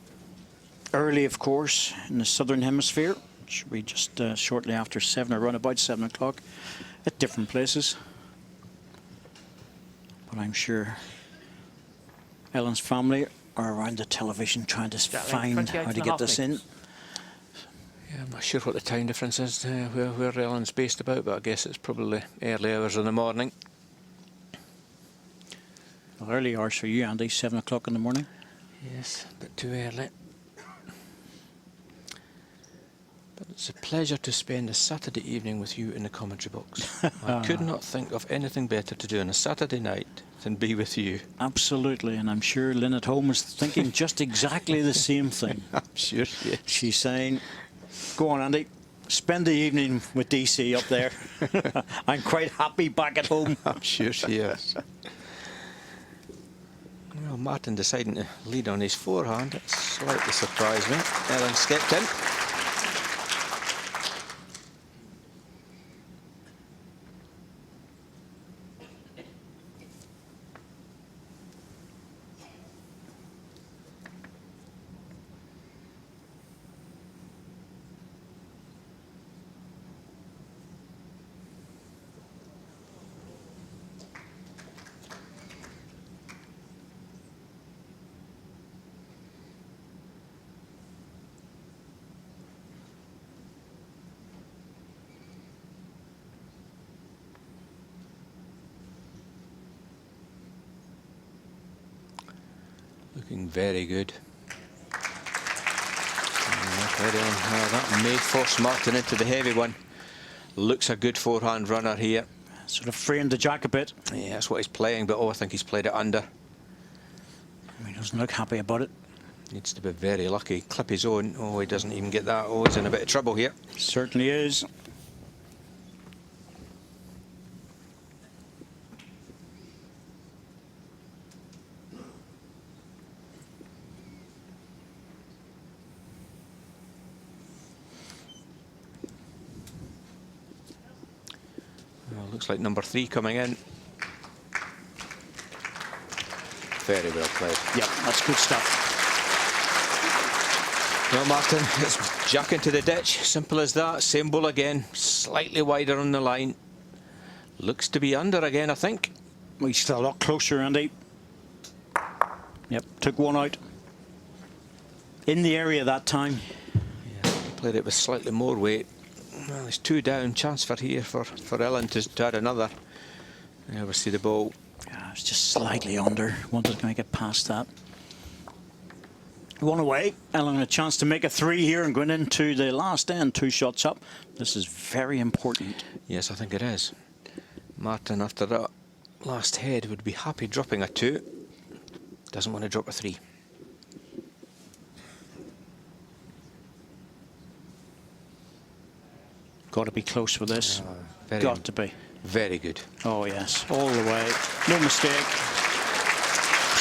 Early, of course, in the southern hemisphere. Should be just shortly after 7, or around about 7 o'clock at different places. But I'm sure Ellen's family are around the television trying to find how to get this in. Yeah, I'm not sure what the time difference is where Ellen's based about, but I guess it's probably early hours in the morning. Well, early hours for you, Andy, 7 o'clock in the morning. Yes, a bit too early. But it's a pleasure to spend a Saturday evening with you in the commentary box. I could not think of anything better to do on a Saturday night than be with you. Absolutely, and I'm sure Lynn at home was thinking just exactly the same thing. I'm sure she is. She's saying, go on, Andy, spend the evening with DC up there. I'm quite happy back at home. I'm sure she is. Well, Martin deciding to lead on his forehand, it slightly surprised me. Ellen stepped in. Looking very good. That may force Martin into the heavy one. Looks a good forehand runner here. Sort of framed the jack a bit. Yeah, that's what he's playing, but I think he's played it under. He doesn't look happy about it. Needs to be very lucky. Clip his own. Oh, he doesn't even get that. Oh, he's in a bit of trouble here. Certainly is. Oh, looks like number 3 coming in. Very well played. Yeah, that's good stuff. Well, Martin, it's jack into the ditch. Simple as that. Same ball again. Slightly wider on the line. Looks to be under again, I think. Well, he's still a lot closer, Andy. Yep, took one out. In the area that time. Yeah, he played it with slightly more weight. Well, there's 2 down. Chance for here for Ellen to add another. There we see the ball. Yeah, it's just slightly under. Wanted to make it past that. 1 away. Ellen a chance to make a 3 here and going into the last end. 2 shots up. This is very important. Yes, I think it is. Martin, after that last head, would be happy dropping a 2. Doesn't want to drop a 3. Got to be close with this. Got to be. Very good. Oh, yes. All the way. No mistake.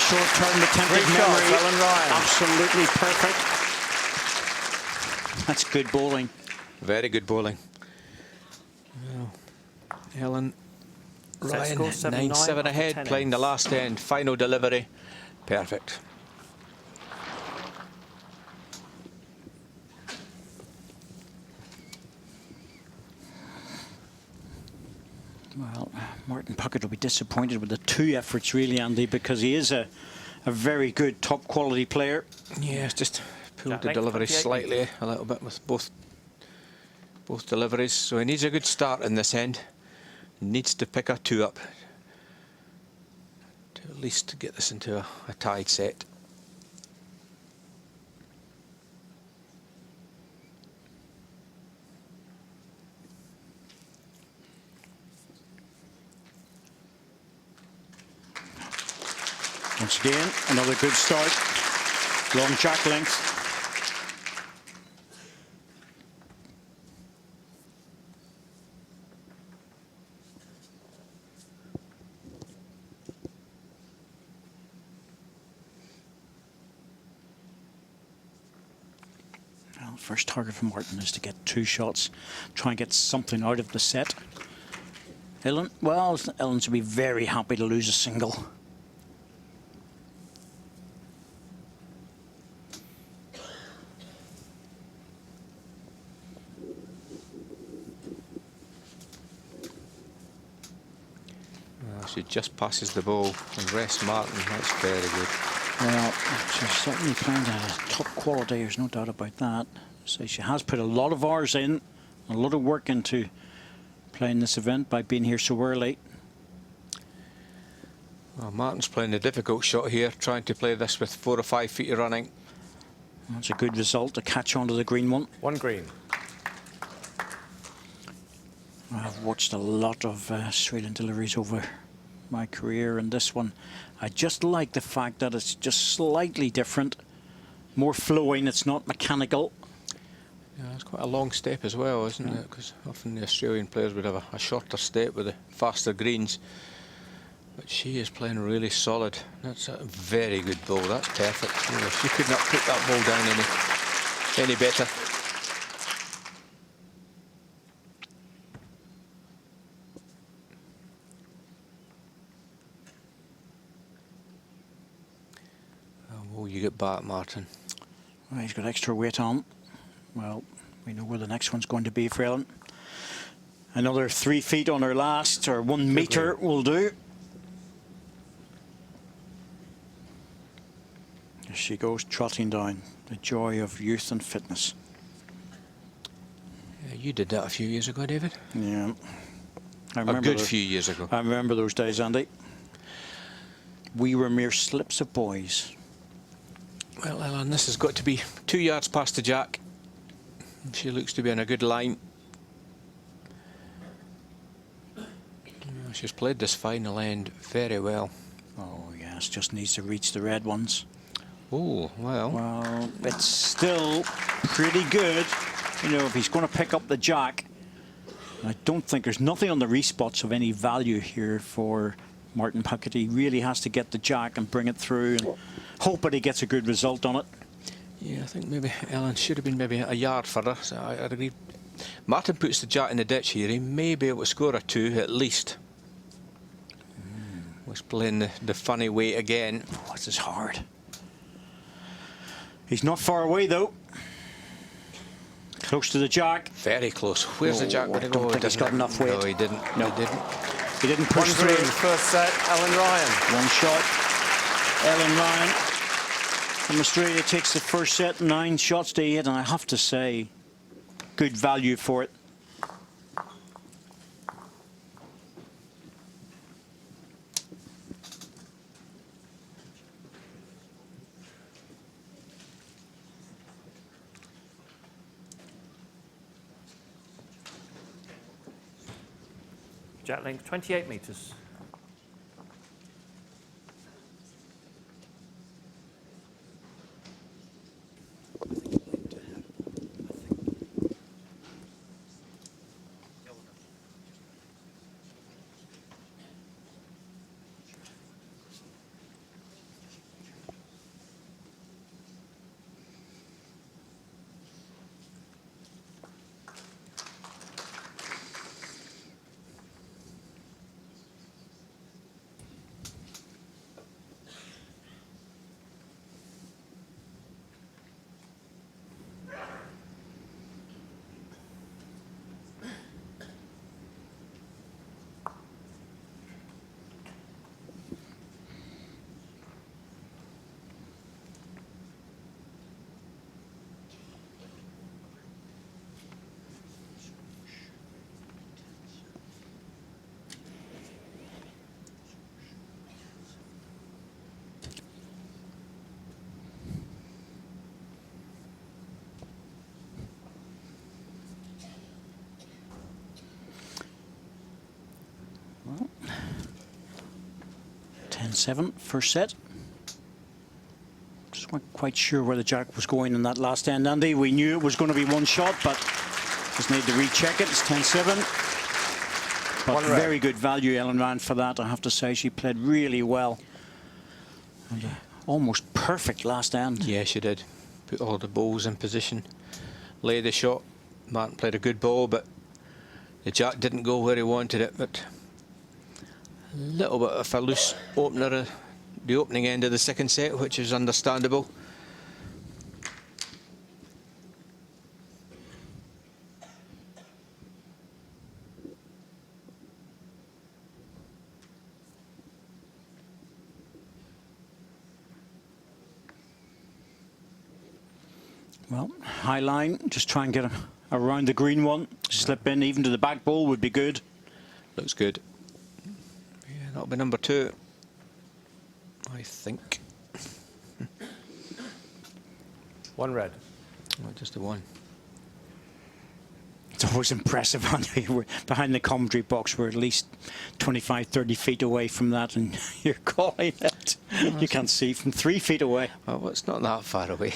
Short-term retentive 3 shots, memory. Ellen Ryan. Absolutely perfect. That's good bowling. Very good bowling. Well, Ellen Set Ryan, score 9-7 after ahead, 10 playing the innings. last end. Final delivery. Perfect. Well, Martin Puckett will be disappointed with the 2 efforts, really, Andy, because he is a very good, top-quality player. Yeah, it's just pulled Jack the length, delivery 28 slightly a little bit with both deliveries. So he needs a good start in this end. He needs to pick a 2 up to at least get this into a tied set. Once again, another good start. Long jack length. Well, first target for Martin is to get 2 shots, try and get something out of the set. Ellen, well, Ellen should be very happy to lose a single. She just passes the ball and rests Martin. That's very good. Well, she's certainly playing at a top quality, there's no doubt about that. So she has put a lot of hours in, a lot of work into playing this event by being here so early. Well, Martin's playing a difficult shot here, trying to play this with 4 or 5 feet of running. That's a good result to catch onto the green one. 1 green. I've watched a lot of Australian deliveries over my career, and this one, I just like the fact that it's just slightly different, more flowing, it's not mechanical. Yeah, it's quite a long step as well, isn't it? Because often the Australian players would have a shorter step with the faster greens. But she is playing really solid. That's a very good ball. That's perfect. You know, she could not put that ball down any better. Oh, you get back, Martin. Well, he's got extra weight on. Well, we know where the next one's going to be for Ellen. Another 3 feet on her last, or 1 metre will do. As she goes trotting down, the joy of youth and fitness. Yeah, you did that a few years ago, David. Yeah. I A remember good few years ago. I remember those days, Andy. We were mere slips of boys. Well, Ellen, this has got to be 2 yards past the jack. She looks to be in a good line. She's played this final end very well. Oh, yes, just needs to reach the red ones. Oh, well. Well, it's still pretty good. You know, if he's going to pick up the jack, I don't think there's nothing on the respots of any value here for Martin Puckett. He really has to get the jack and bring it through and hope that he gets a good result on it. Yeah, I think maybe Ellen should have been maybe a yard further. So I'd agree. Martin puts the jack in the ditch here. He may be able to score a 2 at least. Was playing the funny way again. Oh, this is hard. He's not far away, though. Close to the jack. Very close. Where's the jack I going to don't go? think he's got enough weight. No, he didn't. No. He didn't. He didn't 1 push green, through. first set, Ellen Ryan. 1 shot. Ellen Ryan from Australia takes the first set, 9 shots to 8, and I have to say, good value for it. Jack length 28 metres. Well, 10-7, first set. Just weren't quite sure where the Jack was going in that last end, Andy. We knew it was going to be one shot, but just need to recheck it. It's 10-7. But very good value, Ellen ran for that, I have to say. She played really well. And, almost perfect last end. Yeah, she did. Put all the balls in position. Lay the shot. Martin played a good ball, but the Jack didn't go where he wanted it. But a little bit of a loose opener at the opening end of the second set, which is understandable. Well, high line, just try and get around the green one. Slip in, even to the back ball would be good. Looks good. Yeah, that'll be number 2, I think. One red. Oh, just the one. It's always impressive, Andy. We're behind the commentary box. We're at least 25, 30 feet away from that, and you're calling it. You can't see from 3 feet away. Well, it's not that far away.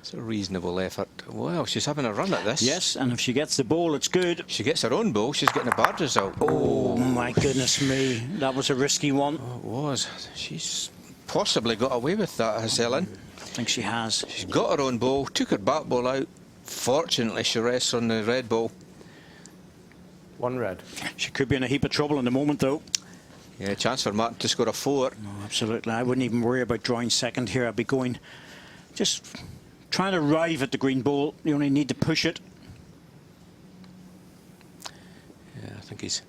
It's a reasonable effort. Well, she's having a run at this. Yes, and if she gets the ball, it's good. She gets her own ball, she's getting a bad result. Oh, my goodness me. That was a risky one. Oh, it was. She's possibly got away with that, has Ellen. I think she has. She's got her own ball, took her back ball out. Fortunately, she rests on the red ball. One red. She could be in a heap of trouble in the moment, though. Yeah, chance for Martin to score a 4. No, absolutely. I wouldn't even worry about drawing second here. I'd be going, just trying to arrive at the green ball. You only need to push it. Yeah, I think he's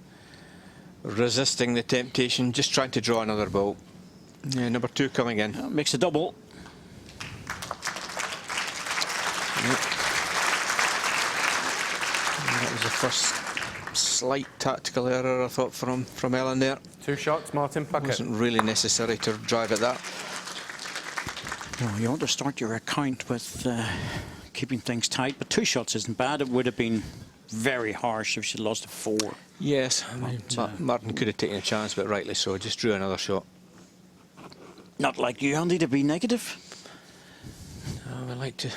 resisting the temptation, just trying to draw another ball. Yeah, number 2 coming in. Makes a double. Yep. That was the first slight tactical error, I thought, from Ellen there. 2 shots, Martin Puckett. Wasn't really necessary to drive at that. No, you want to start your account with keeping things tight, but 2 shots isn't bad. It would have been very harsh if she'd lost a 4. Yes, I mean, Martin could have taken a chance, but rightly so. Just drew another shot. Not like you, Andy, to be negative. No, we like to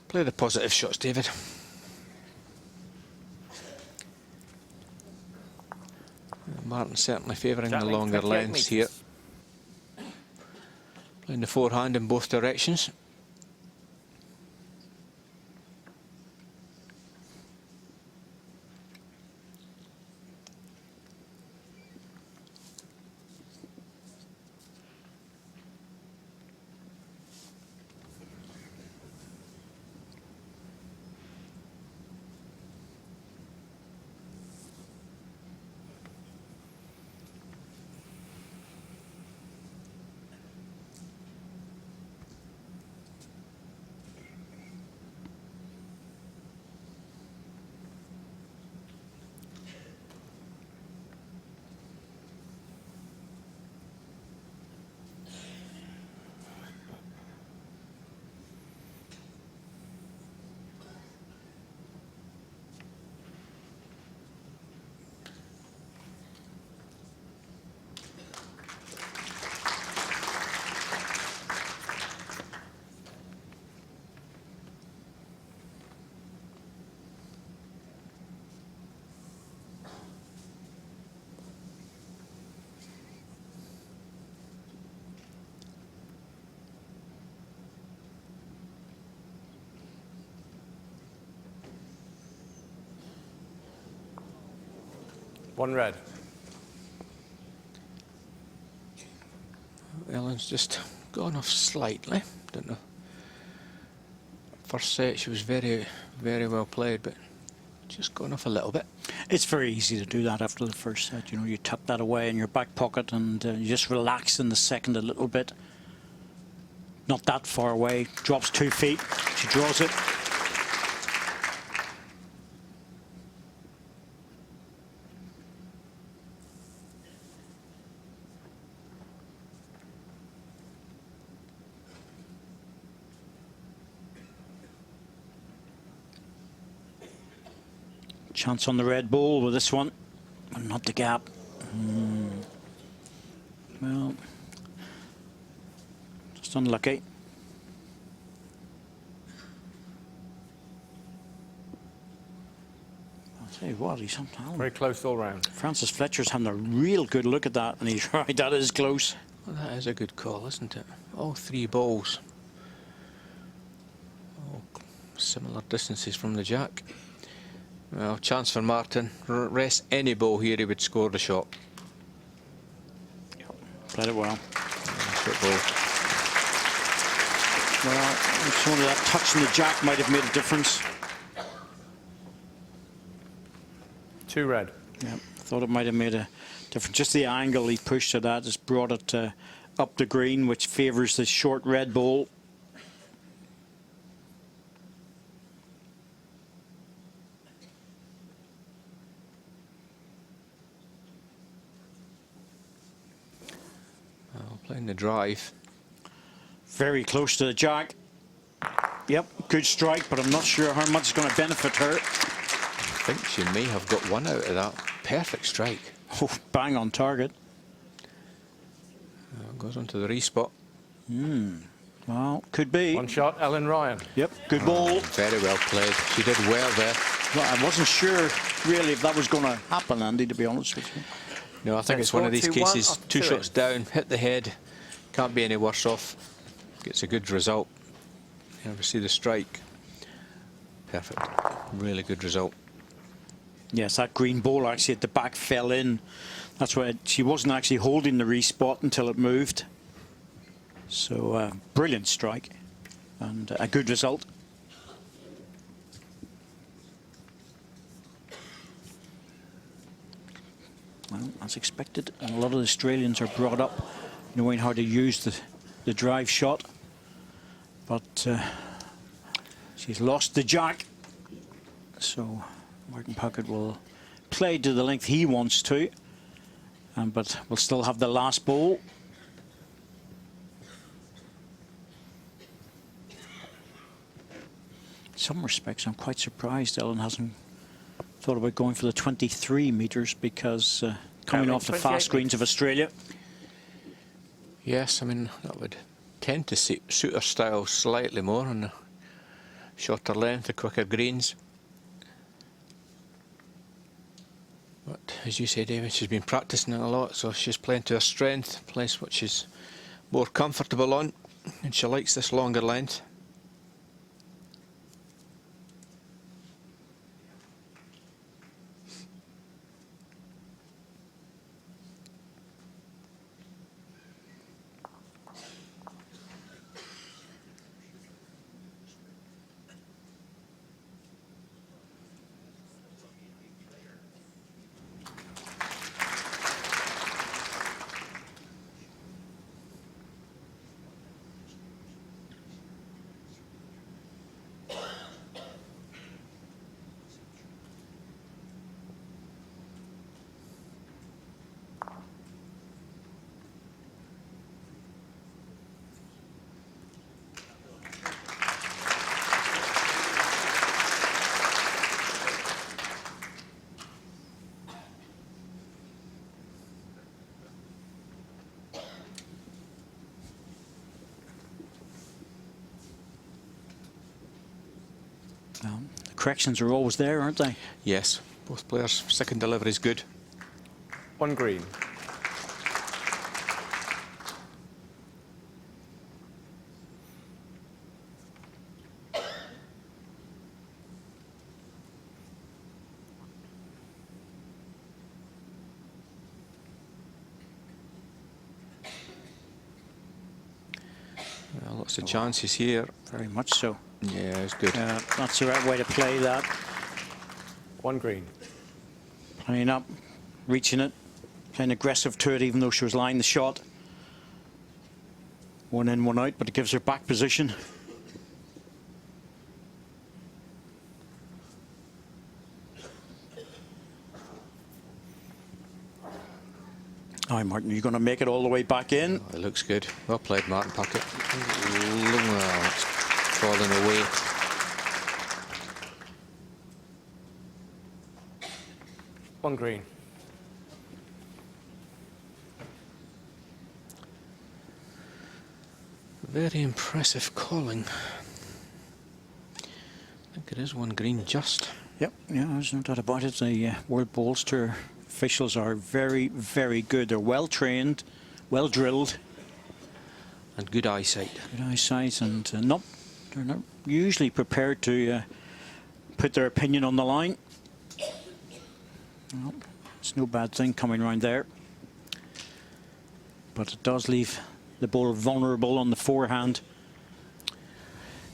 play the positive shots, David. Martin certainly favouring the longer lengths here. Playing the forehand in both directions. 1 red. Ellen's just gone off slightly. Don't know. First set she was very, very well played, but just gone off a little bit. It's very easy to do that after the first set. You know, you tuck that away in your back pocket and you just relax in the second a little bit. Not that far away. Drops 2 feet. She draws it. Chance on the red ball with this one, and not the gap. Well, just unlucky. I'll tell you what, he's Very close all round. Francis Fletcher's having a real good look at that, and he's right, that is close. Well, that is a good call, isn't it? All 3 balls. All similar distances from the jack. Well, chance for Martin. Rest any ball here, he would score the shot. Played it well. Short ball. Well, it's only that touch in the jack might have made a difference. 2 red. Yeah, thought it might have made a difference. Just the angle he pushed it at has brought it up the green, which favours the short red ball. Playing the drive. Very close to the jack. Yep, good strike, but I'm not sure how much is going to benefit her. I think she may have got 1 out of that. Perfect strike. Oh, bang on target. Goes onto the respot. Well, could be. 1 shot, Ellen Ryan. Yep, good ball. Very well played. She did well there. Well, I wasn't sure really if that was going to happen, Andy, to be honest with you. No, I think it's one of these cases. 2 shots down, hit the head. Can't be any worse off. Gets a good result. You ever see the strike? Perfect. Really good result. Yes, that green ball actually at the back fell in. That's why she wasn't actually holding the respot until it moved. So, brilliant strike and a good result. Well, as expected, and a lot of the Australians are brought up knowing how to use the drive shot. But she's lost the jack. So Martin Puckett will play to the length he wants to, but we'll still have the last ball. In some respects, I'm quite surprised Ellen hasn't thought about going for the 23 metres because coming off the fast greens of Australia. Yes, I mean, that would tend to suit her style slightly more on the shorter length, the quicker greens. But as you say, David, she's been practicing it a lot, so she's playing to her strength, place what she's more comfortable on, and she likes this longer length. The corrections are always there, aren't they? Yes, both players' second delivery is good. 1 green. Lots of chances here. Very much so. Yeah, it's good. That's the right way to play that. 1 green. Playing up, reaching it, playing aggressive to it, even though she was lying the shot. 1 in, 1 out, but it gives her back position. All right, Martin, you're going to make it all the way back in. Oh, it looks good. Well played, Martin Puckett. Well, it's falling away. One green. Very impressive calling. I think it is 1 green just. Yep, yeah, there's no doubt about it. The World Bowls Tour officials are very, very good. They're well trained, well drilled. And good eyesight. Good eyesight, and they're not usually prepared to put their opinion on the line. Well, it's no bad thing coming around there. But it does leave the bowler vulnerable on the forehand.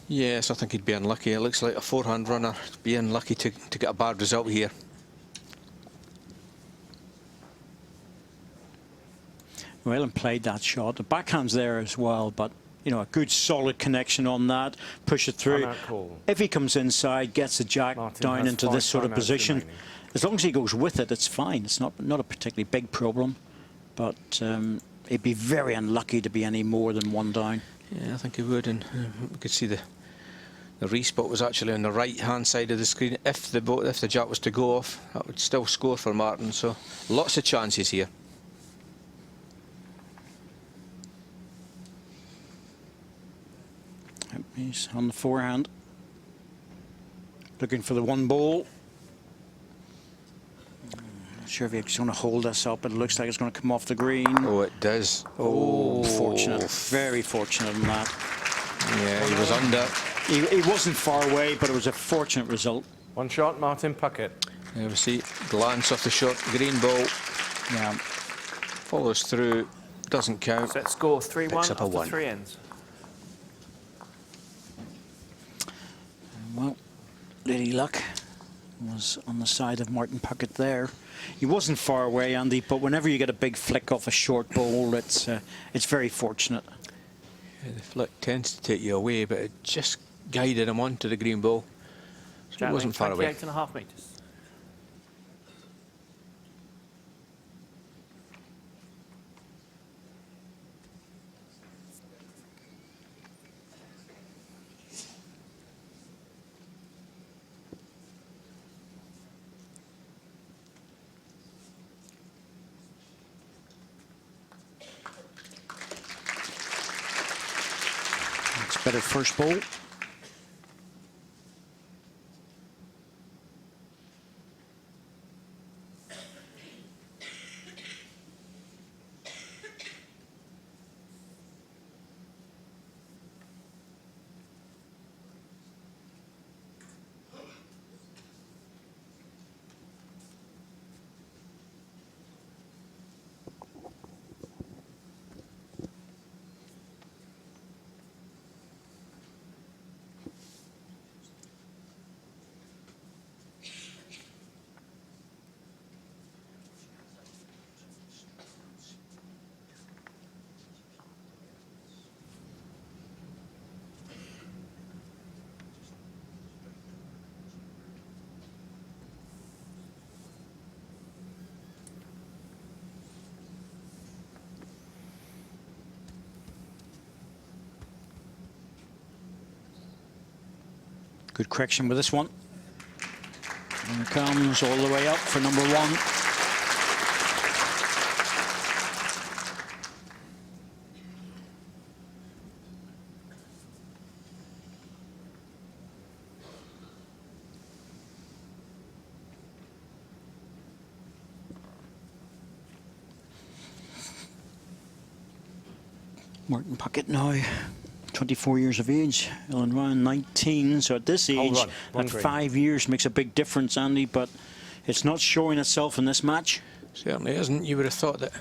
Yes, I think he'd be unlucky. It looks like a forehand runner. Be unlucky to get a bad result here. Well, and played that shot. The backhand's there as well, but you know, a good solid connection on that. Push it through. If he comes inside, gets the jack Martin down into this sort of position, remaining. as long as he goes with it, it's fine. It's not a particularly big problem, but he'd be very unlucky to be any more than 1 down. Yeah, I think he would, and we could see the respot was actually on the right-hand side of the screen. If the jack was to go off, that would still score for Martin. So lots of chances here. He's on the forehand, looking for the 1 ball. Not sure if he's going to hold this up. It looks like it's going to come off the green. Oh, it does. Oh, fortunate, very fortunate in that. Yeah, he was under. He wasn't far away, but it was a fortunate result. 1 shot, Martin Puckett. There we see, glance off the short green ball. Yeah. Follows through, doesn't count. Set score 3-1 Picks up a after 1. 3 ends. Well, Lady Luck was on the side of Martin Puckett there. He wasn't far away, Andy, but whenever you get a big flick off a short ball, it's very fortunate. Yeah, the flick tends to take you away, but it just guided him onto the green ball. So Jack it wasn't far away. 28.5 metres. It's better first ball. Good correction with this one. Here it comes all the way up for number 1. Martin Puckett now 24 years of age, Ellen Ryan 19, so at this age, at 5 years makes a big difference, Andy, but it's not showing itself in this match. Certainly isn't. You would have thought that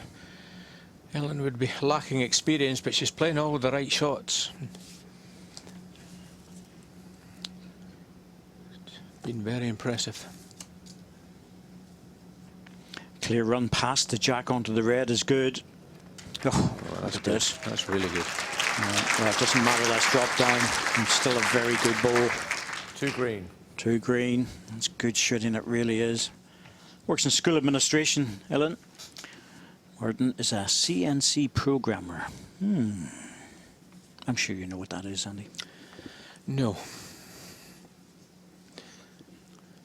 Ellen would be lacking experience, but she's playing all the right shots. Been very impressive. Clear run past the jack onto the red is good. Oh, Well, that's look at good. this. That's really good. Well, it doesn't matter, that's dropped down. And still a very good ball. 2 green. 2 green. That's good shooting, it really is. Works in school administration, Ellen. Martin is a CNC programmer. I'm sure you know what that is, Andy. No.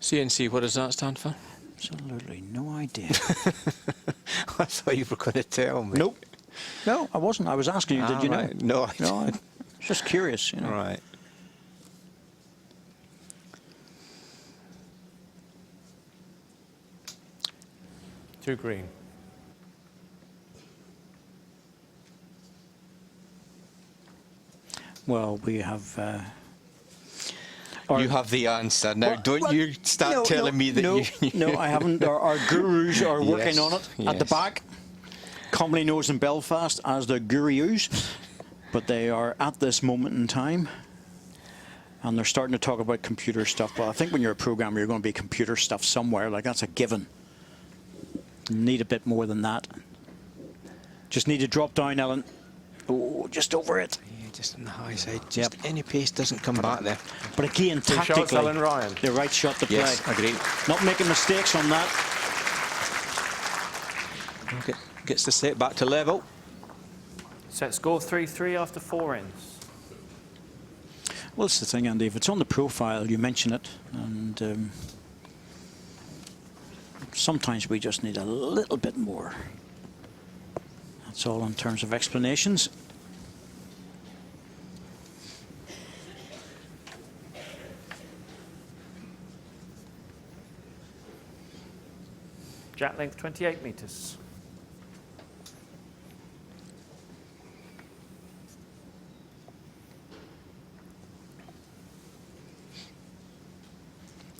CNC, what does that stand for? Absolutely no idea. I thought you were going to tell me. Nope. No, I wasn't. I was asking you, did you know? Right. No, I No, I'm just curious, you know. Right. Two green. Well, we have... You have the answer. Now, don't you start telling me that you... No, I haven't. Our gurus are working Yes, on it at the yes. back. Commonly known in Belfast as the gurus. But they are at this moment in time. And they're starting to talk about computer stuff. Well, I think when you're a programmer, you're going to be computer stuff somewhere. Like, that's a given. Need a bit more than that. Just need to drop down, Ellen. Oh, just over it. Yeah, just on the high side. Just any pace doesn't come back there. But again, Two shots, tactically, Ellen Ryan. the right shot to play. Yes, agreed. Not making mistakes on that. Okay. Gets the set back to level. Set score 3-3 after 4 ends. Well, it's the thing, Andy. If it's on the profile, you mention it. And sometimes we just need a little bit more. That's all in terms of explanations. Jack length 28 metres.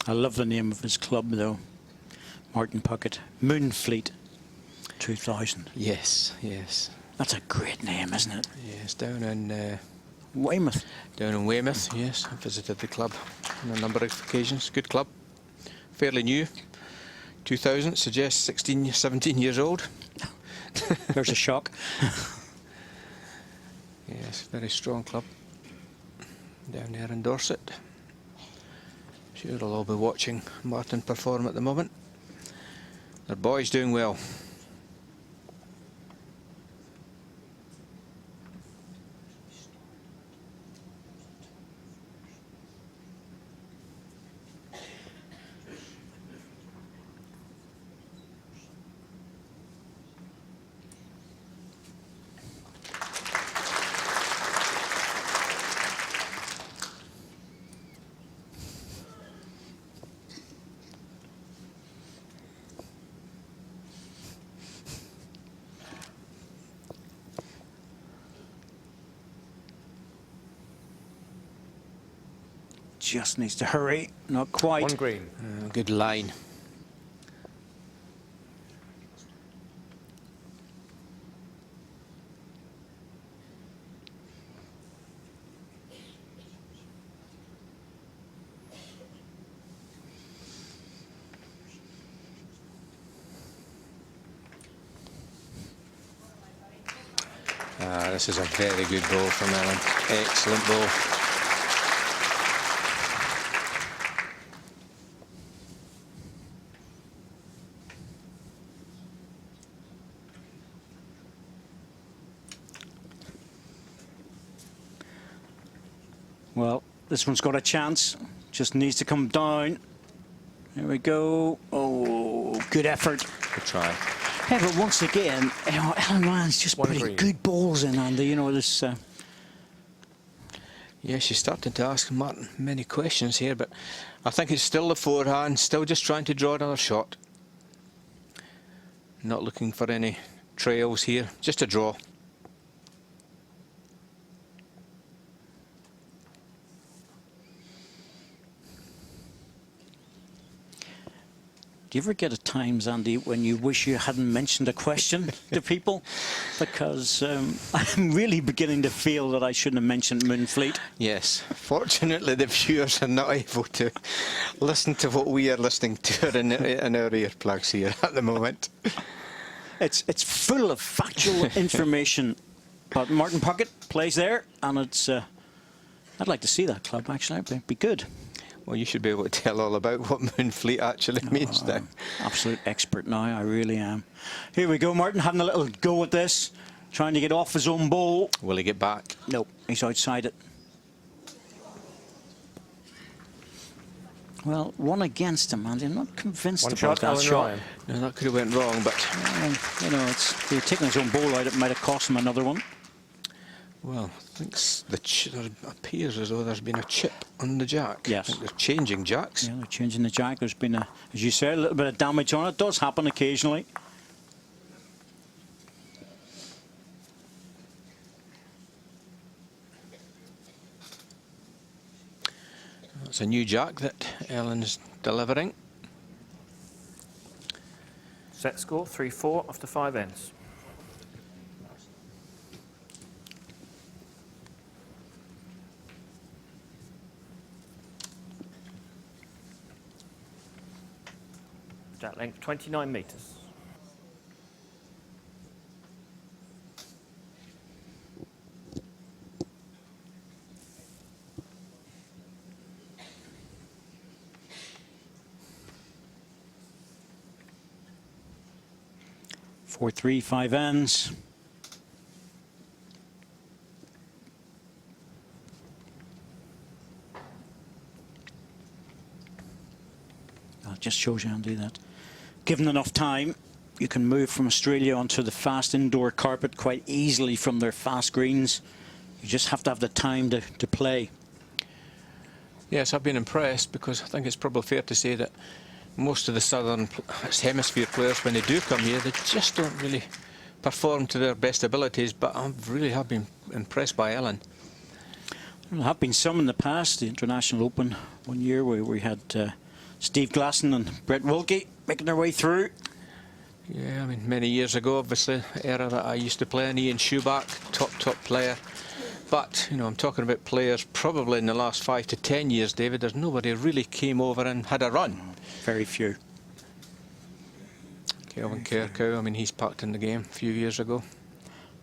I love the name of his club, though. Martin Puckett. Moonfleet 2000. Yes, yes. That's a great name, isn't it? Yes, down in Weymouth. Weymouth, yes. I visited the club on a number of occasions. Good club. Fairly new. 2000 suggests 16, 17 years old. There's a shock. Yes, very strong club. Down there in Dorset. Sure they'll all be watching Martin perform at the moment. Their boy's doing well. Just needs to hurry. Not quite. 1 green. Good line. This is a very good ball from Ellen. Excellent ball. Well, this one's got a chance. Just needs to come down. There we go. Oh, good effort. Good try. Yeah, but once again, you know, Alan Ryan's just 1 putting green. good balls in, Andy. You know, this... Yeah, she's starting to ask Martin many questions here, but I think it's still the forehand, still just trying to draw another shot. Not looking for any trails here, just a draw. Do you ever get at times, Andy, when you wish you hadn't mentioned a question to people? Because I'm really beginning to feel that I shouldn't have mentioned Moonfleet. Yes, fortunately the viewers are not able to listen to what we are listening to in our earplugs here at the moment. It's full of factual information. But Martin Puckett plays there, and it's. I'd like to see that club, actually. It'd be good. Well, you should be able to tell all about what Moonfleet actually means now. Absolute expert now, I really am. Here we go, Martin, having a little go at this. Trying to get off his own ball. Will he get back? Nope, he's outside it. Well, one against him, Andy. I'm not convinced One about shot, that Alan shot. Ryan. No, that could have went wrong, but... You know, if he had taken his own ball out, it might have cost him another one. Well, I think there appears as though there's been a chip on the jack. Yes. I think they're changing jacks. Yeah, they're changing the jack. There's been, as you said, a little bit of damage on it. It does happen occasionally. It's a new jack that Ellen's delivering. Set score 3-4 after 5 ends. Jack length 29 metres. Four, 3, 5 ends. Well, it just shows you, Andy, that given enough time, you can move from Australia onto the fast indoor carpet quite easily from their fast greens. You just have to have the time to play. Yes, I've been impressed because I think it's probably fair to say that most of the southern hemisphere players, when they do come here, they just don't really perform to their best abilities, but I really have been impressed by Ellen. There have been some in the past. The International Open one year where we had Steve Glasson and Brett Wilkie making their way through. Yeah, I mean, many years ago, obviously, era that I used to play in, Ian Schubach, top player. But, you know, I'm talking about players probably in the last 5 to 10 years, David. There's nobody really came over and had a run. Very few. Kelvin Kerkow, I mean, he's packed in the game a few years ago.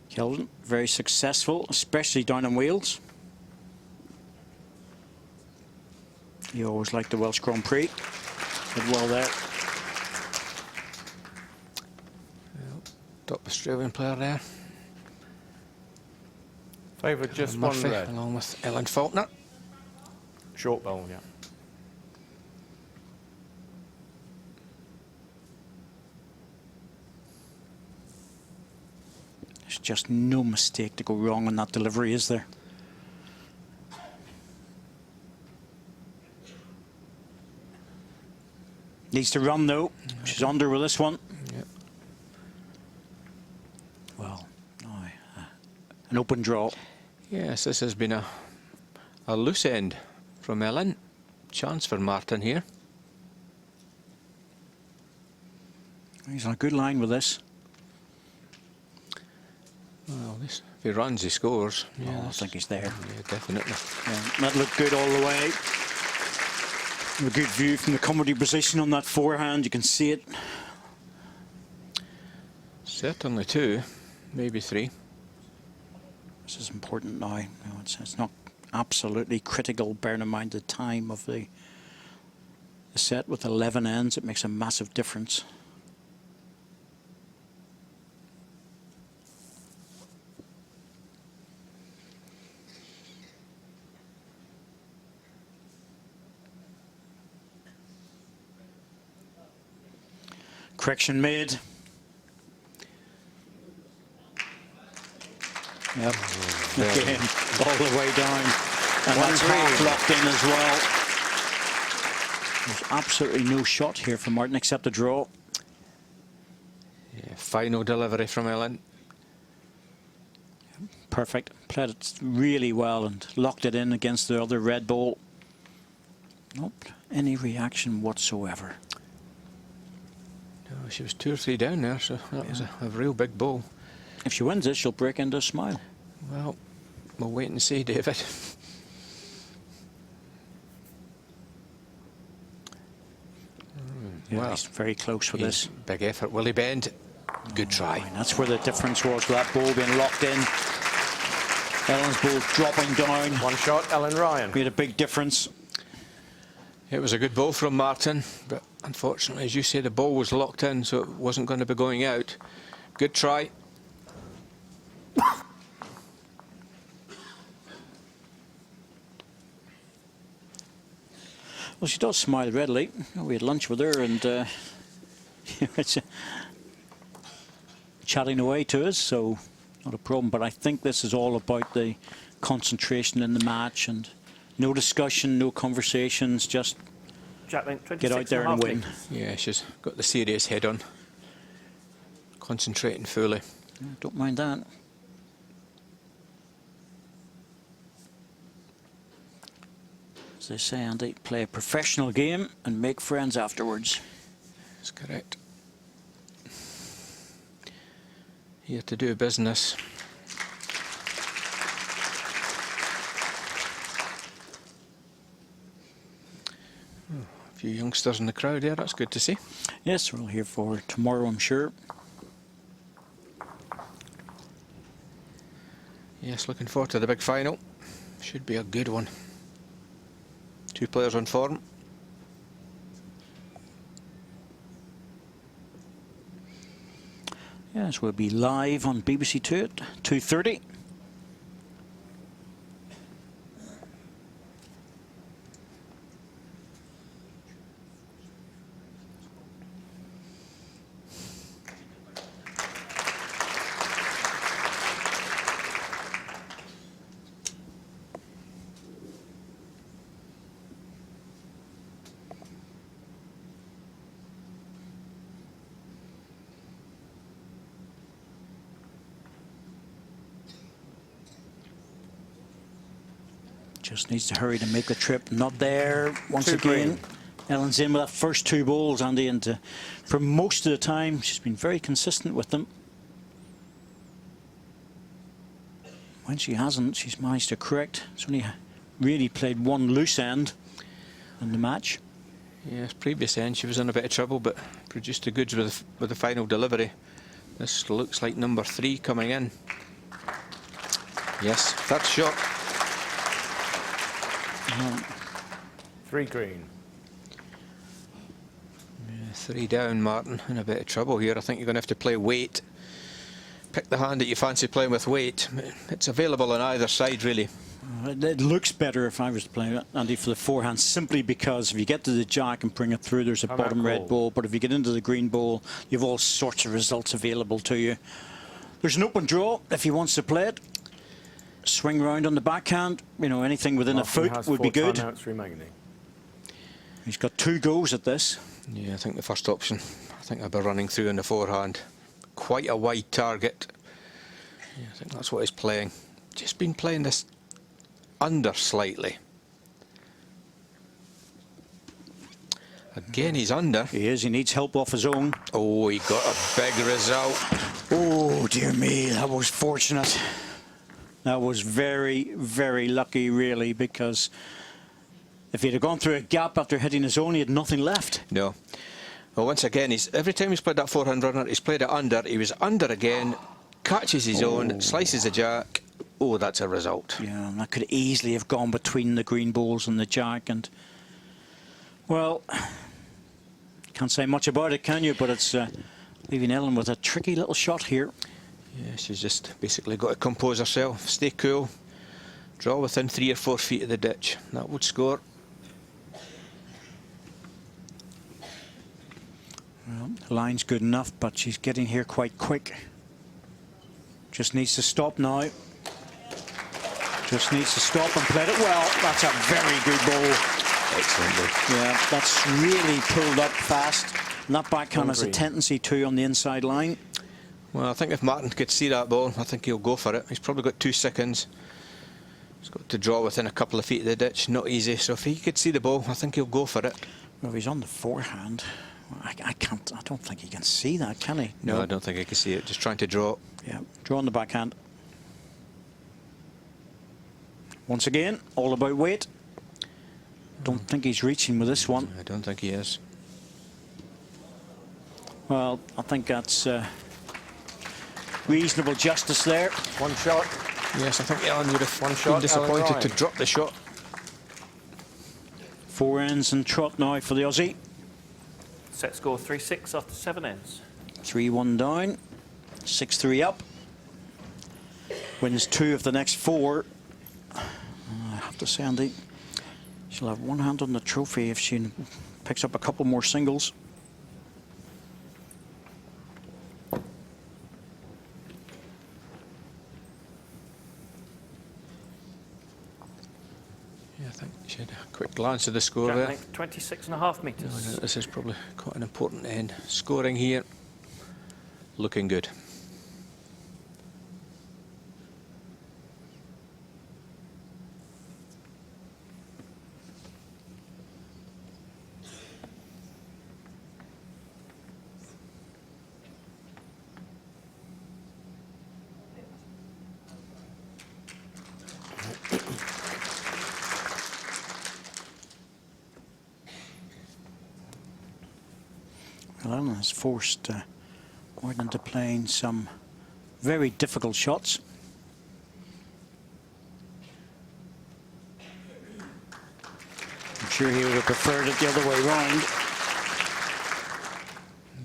Kelvin, very successful, especially down in Wales. He always liked the Welsh Grand Prix. Did well there. Top Australian player there. Favoured just Murphy, one red. along with Ellen Faulkner. Short ball, yeah. There's just no mistake to go wrong on that delivery, is there? Needs to run though. She's under with this one. Yep. Well, no, an open draw. Yes, this has been a loose end from Ellen. Chance for Martin here. He's on a good line with this. Well, if he runs, he scores. Yeah, I think he's there. Yeah, definitely. Yeah, that looked good all the way. A good view from the comedy position on that forehand. You can see it. Certainly 2, maybe 3. This is important now. You know, it's not absolutely critical, bearing in mind the time of the set with 11 ends. It makes a massive difference. Correction made. Yep. Again, all the way down. And that's half locked in as well. There's absolutely no shot here from Martin except a draw. Yeah, final delivery from Ellen. Perfect. Played it really well and locked it in against the other red ball. Not any reaction whatsoever. Well, she was 2 or 3 down there, so that was a real big ball. If she wins it, she'll break into a smile. Well, we'll wait and see, David. Yeah, Well, he's very close with this. Big effort. Will he bend? Good try. And that's where the difference was with that ball being locked in. Ellen's ball dropping down. One shot, Ellen Ryan. Made a big difference. It was a good ball from Martin, but unfortunately, as you say, the ball was locked in, so it wasn't going to be going out. Good try. Well, she does smile readily. We had lunch with her and it's chatting away to us, so not a problem. But I think this is all about the concentration in the match and no discussion, no conversations, just Jack length, get out there and win. Yeah, she's got the serious head on. Concentrating fully. Don't mind that. As they say, Andy, play a professional game and make friends afterwards. That's correct. Here to do business. A few youngsters in the crowd there, that's good to see. Yes, we're all here for tomorrow, I'm sure. Yes, looking forward to the big final. Should be a good one. 2 players on form. Yes, we'll be live on BBC Two at 2:30. Just needs to hurry to make the trip. Not there once again. Ellen's in with that first 2 balls, Andy, and for most of the time she's been very consistent with them. When she hasn't, she's managed to correct. She's only really played 1 loose end in the match. Yes, previous end she was in a bit of trouble, but produced the goods with the final delivery. This looks like number 3 coming in. Yes, third shot. 3 green. Yeah, 3 down, Martin. In a bit of trouble here. I think you're going to have to play weight. Pick the hand that you fancy playing with weight. It's available on either side, really. It looks better if I was to play Andy for the forehand, simply because if you get to the jack and bring it through, there's a bottom red ball. But if you get into the green ball, you have all sorts of results available to you. There's an open draw if he wants to play it. Swing round on the backhand, you know, anything within Martin a foot would be good. Timeouts remaining. He's got 2 goes at this. Yeah, I think the first option. I think I'll be running through on the forehand. Quite a wide target. Yeah, I think that's what he's playing. Just been playing this under slightly. Again, he's under. He is. He needs help off his own. Oh, he got a big result. Oh, dear me, that was fortunate. That was very, very lucky, really, because if he'd have gone through a gap after hitting his own, he had nothing left. No. Well, once again, every time he's played that forehand runner, he's played it under. He was under again, catches his own, slices the jack. Oh, that's a result. Yeah, and that could easily have gone between the green balls and the jack. And, well, can't say much about it, can you? But it's leaving Ellen with a tricky little shot here. Yeah, she's just basically got to compose herself, stay cool, draw within 3 or 4 feet of the ditch. That would score. Well, the line's good enough, but she's getting here quite quick. Just needs to stop now. Just needs to stop and play it well. That's a very good ball. Excellent. Yeah, that's really pulled up fast. And that backhand has a tendency to on the inside line. Well, I think if Martin could see that ball, I think he'll go for it. He's probably got 2 seconds. He's got to draw within a couple of feet of the ditch. Not easy. So if he could see the ball, I think he'll go for it. Well, if he's on the forehand, I can't. I don't think he can see that, can he? No, I don't think I can see it. Just trying to draw. Yeah, draw on the backhand. Once again, all about weight. Don't think he's reaching with this one. I don't think he is. Well, I think that's reasonable justice there. One shot. Yes, I think Ellen would have One shot, been disappointed Ellen to Ryan. drop the shot. 4 ends and trot now for the Aussie. Set score 3-6 after 7 ends. 3-1 down, 6-3 up. Wins 2 of the next 4. I have to say, Andy, she'll have one hand on the trophy if she picks up a couple more singles. Yeah, I think she had a quick glance at the score Jack there. length 26.5 metres. This is probably quite an important end. Scoring here, looking good. Ellen has forced Gordon into playing some very difficult shots. I'm sure he would have preferred it the other way round.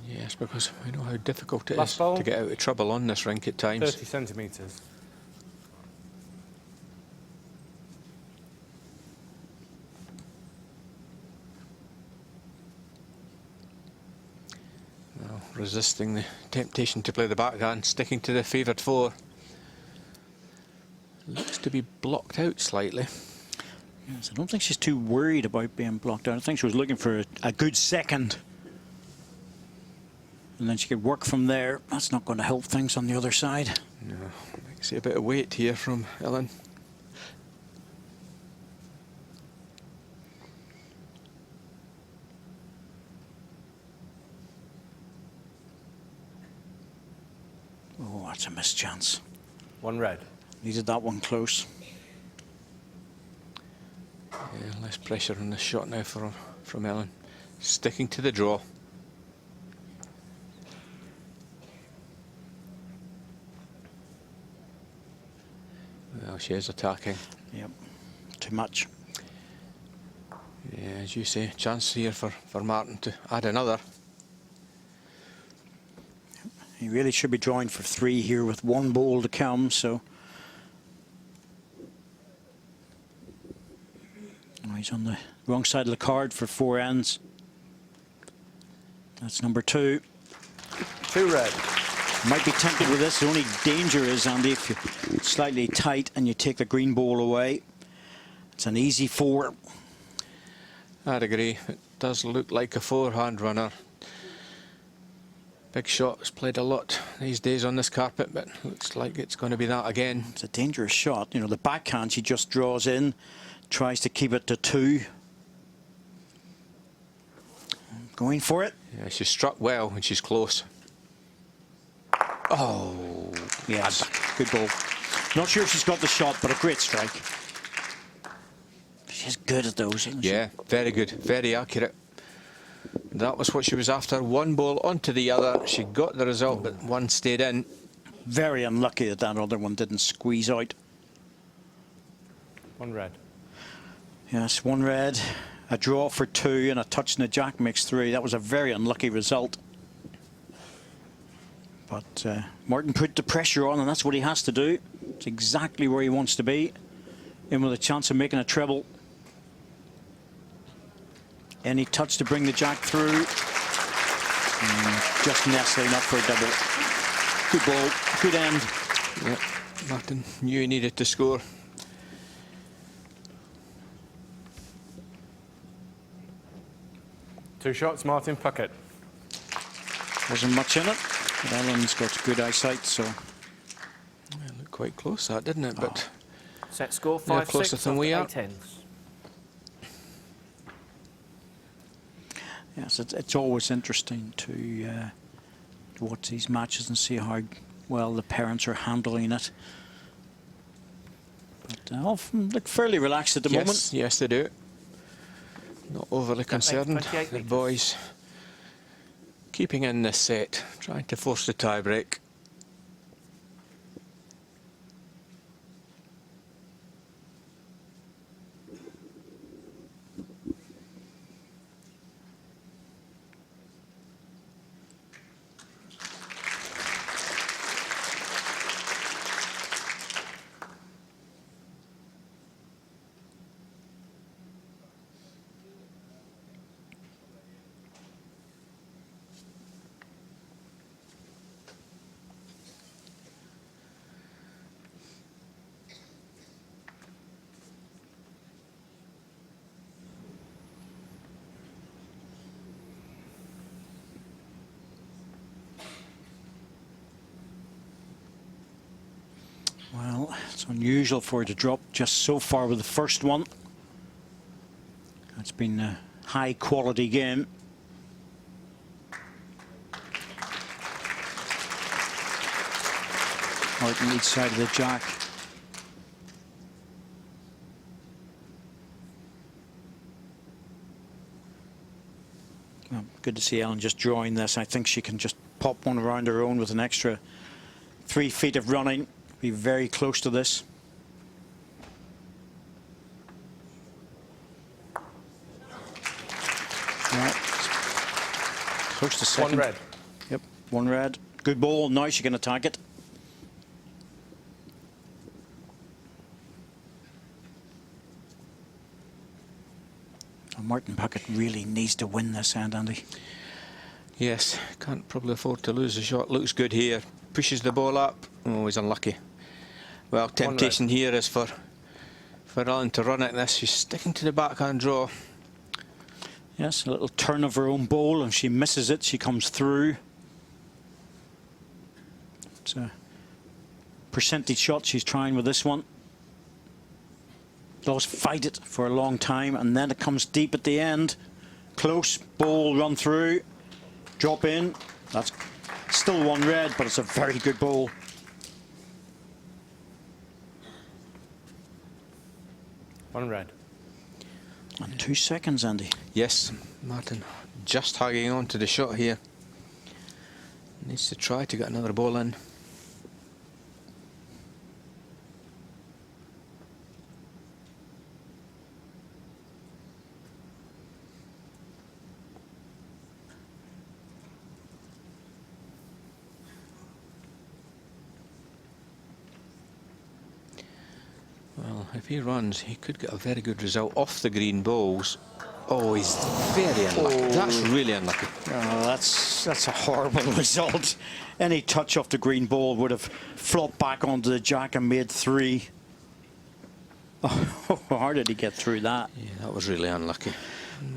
Yes, because we know how difficult it Last is ball. to get out of trouble on this rink at times. 30 centimetres. Well, resisting the temptation to play the backhand, sticking to the favoured 4. Looks to be blocked out slightly. Yes, I don't think she's too worried about being blocked out. I think she was looking for a good second. And then she could work from there. That's not going to help things on the other side. No, I can see a bit of weight here from Ellen. Oh, that's a missed chance. One red. Needed that one close. Yeah, less pressure on the shot now from Ellen. Sticking to the draw. Well, she is attacking. Yep, too much. Yeah, as you say, chance here for Martin to add another. He really should be drawing for 3 here with 1 ball to come, so. Oh, he's on the wrong side of the card for 4 ends. That's number 2. 2 red. Might be tempted with this. The only danger is, Andy, if you're slightly tight and you take the green ball away. It's an easy 4. I'd agree. It does look like a forehand runner. Big shot is played a lot these days on this carpet, but looks like it's going to be that again. It's a dangerous shot. You know, the backhand, she just draws in, tries to keep it to 2. Going for it. Yeah, she struck well when she's close. Oh, yes. Good ball. Not sure if she's got the shot, but a great strike. She's good at those, isn't she? Yeah, very good, very accurate. That was what she was after. 1 ball onto the other. She got the result, but 1 stayed in. Very unlucky that that other one didn't squeeze out. 1 red. Yes, 1 red, a draw for 2, and a touch and a jack makes 3. That was a very unlucky result. But Martin put the pressure on, and that's what he has to do. It's exactly where he wants to be. In with a chance of making a treble. Any touch to bring the jack through. Just nestling up for a double. Good ball, good end. Yeah, Martin knew he needed to score. Two shots, Martin Puckett. Wasn't much in it, but Ellen's got good eyesight, so. It looked quite close, that, didn't it? But Set score Yeah, 5-6 closer than we are. after 8 ends. Yes, it's always interesting to watch these matches and see how well the parents are handling it. But often look fairly relaxed at the moment. Yes, they do. Not overly concerned. 28 The metres. boys keeping in this set, trying to force the tie break. Well, it's unusual for her to drop just so far with the first one. It's been a high quality game. Martin each side of the jack. Well, good to see Ellen just drawing this. I think she can just pop one around her own with an extra 3 feet of running. Be very close to this. Right. Close to second. 1 red. Yep, 1 red. Good ball. Now she can attack it. And Martin Puckett really needs to win this end, Andy. Yes, can't probably afford to lose the shot. Looks good here. Pushes the ball up. Oh, he's unlucky. Well, temptation here is for Ellen to run at this. She's sticking to the backhand draw. Yes, a little turn of her own ball, and she misses it. She comes through. It's a percentage shot she's trying with this one. Does fight it for a long time, and then it comes deep at the end. Close, ball run through, drop in. That's still 1 red, but it's a very good ball. One red. And 2 seconds, Andy. Yes, Martin just hanging on to the shot here. Needs to try to get another ball in. Well, if he runs, he could get a very good result off the green balls. Oh, he's very unlucky. Oh. That's really unlucky. Oh, that's a horrible result. Any touch off the green ball would have flopped back onto the jack and made 3. Oh, how did he get through that? Yeah, that was really unlucky.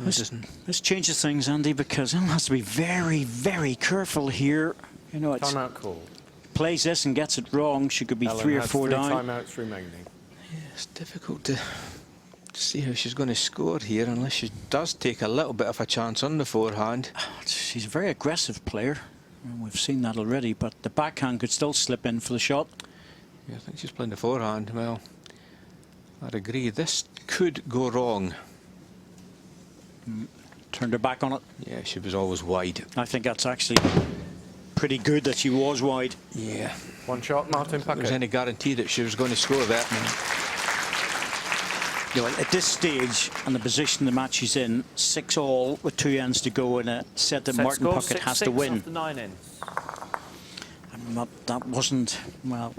This changes things, Andy, because Ellen has to be very, very careful here. You know, it's Timeout call. plays this and gets it wrong. She could be Ellen 3 or has 4 3 down. timeouts remaining. Yeah, it's difficult to see how she's going to score here unless she does take a little bit of a chance on the forehand. She's a very aggressive player. And we've seen that already, but the backhand could still slip in for the shot. Yeah, I think she's playing the forehand. Well, I'd agree. This could go wrong. Turned her back on it. Yeah, she was always wide. I think that's actually pretty good that she was wide. Yeah. 1 shot, Martin If there was Puckett. any guarantee that she was going to score that. You know, at this stage and the position the match is in, 6-all with 2 ends to go in a set that Set Martin score, Puckett has 6-6 to win. after 9 ends. That wasn't, well,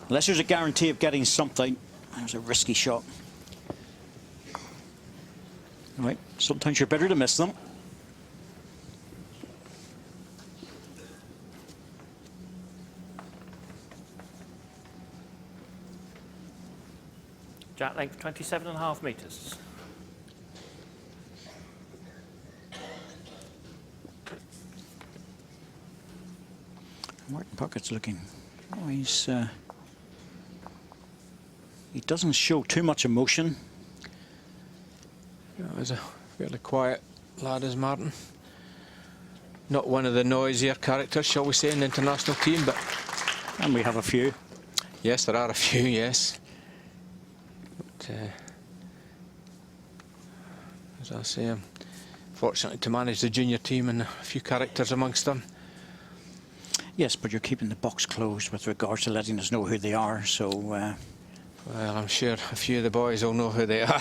unless there's a guarantee of getting something, that was a risky shot. All right, sometimes you're better to miss them. Jack length 27.5 metres. Martin Puckett's looking, oh, he doesn't show too much emotion. It was a fairly quiet lad is Martin. Not one of the noisier characters, shall we say, in the international team, but... And we have a few. Yes, there are a few, yes. But, as I say, I'm fortunate to manage the junior team and a few characters amongst them. Yes, but you're keeping the box closed with regards to letting us know who they are, so... Well, I'm sure a few of the boys will know who they are.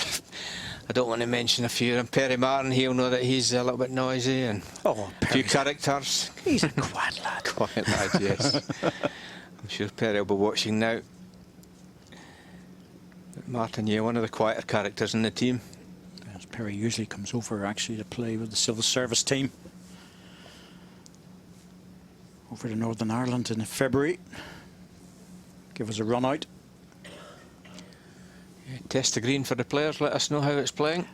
I don't want to mention a few. And Perry Martin, he'll know that he's a little bit noisy, and a few characters. He's a quiet lad. Quiet lad, yes. I'm sure Perry will be watching now. But Martin, yeah, one of the quieter characters in the team. Yes, Perry usually comes over actually to play with the civil service team. Over to Northern Ireland in February. Give us a run out. Yeah, test the green for the players, let us know how it's playing.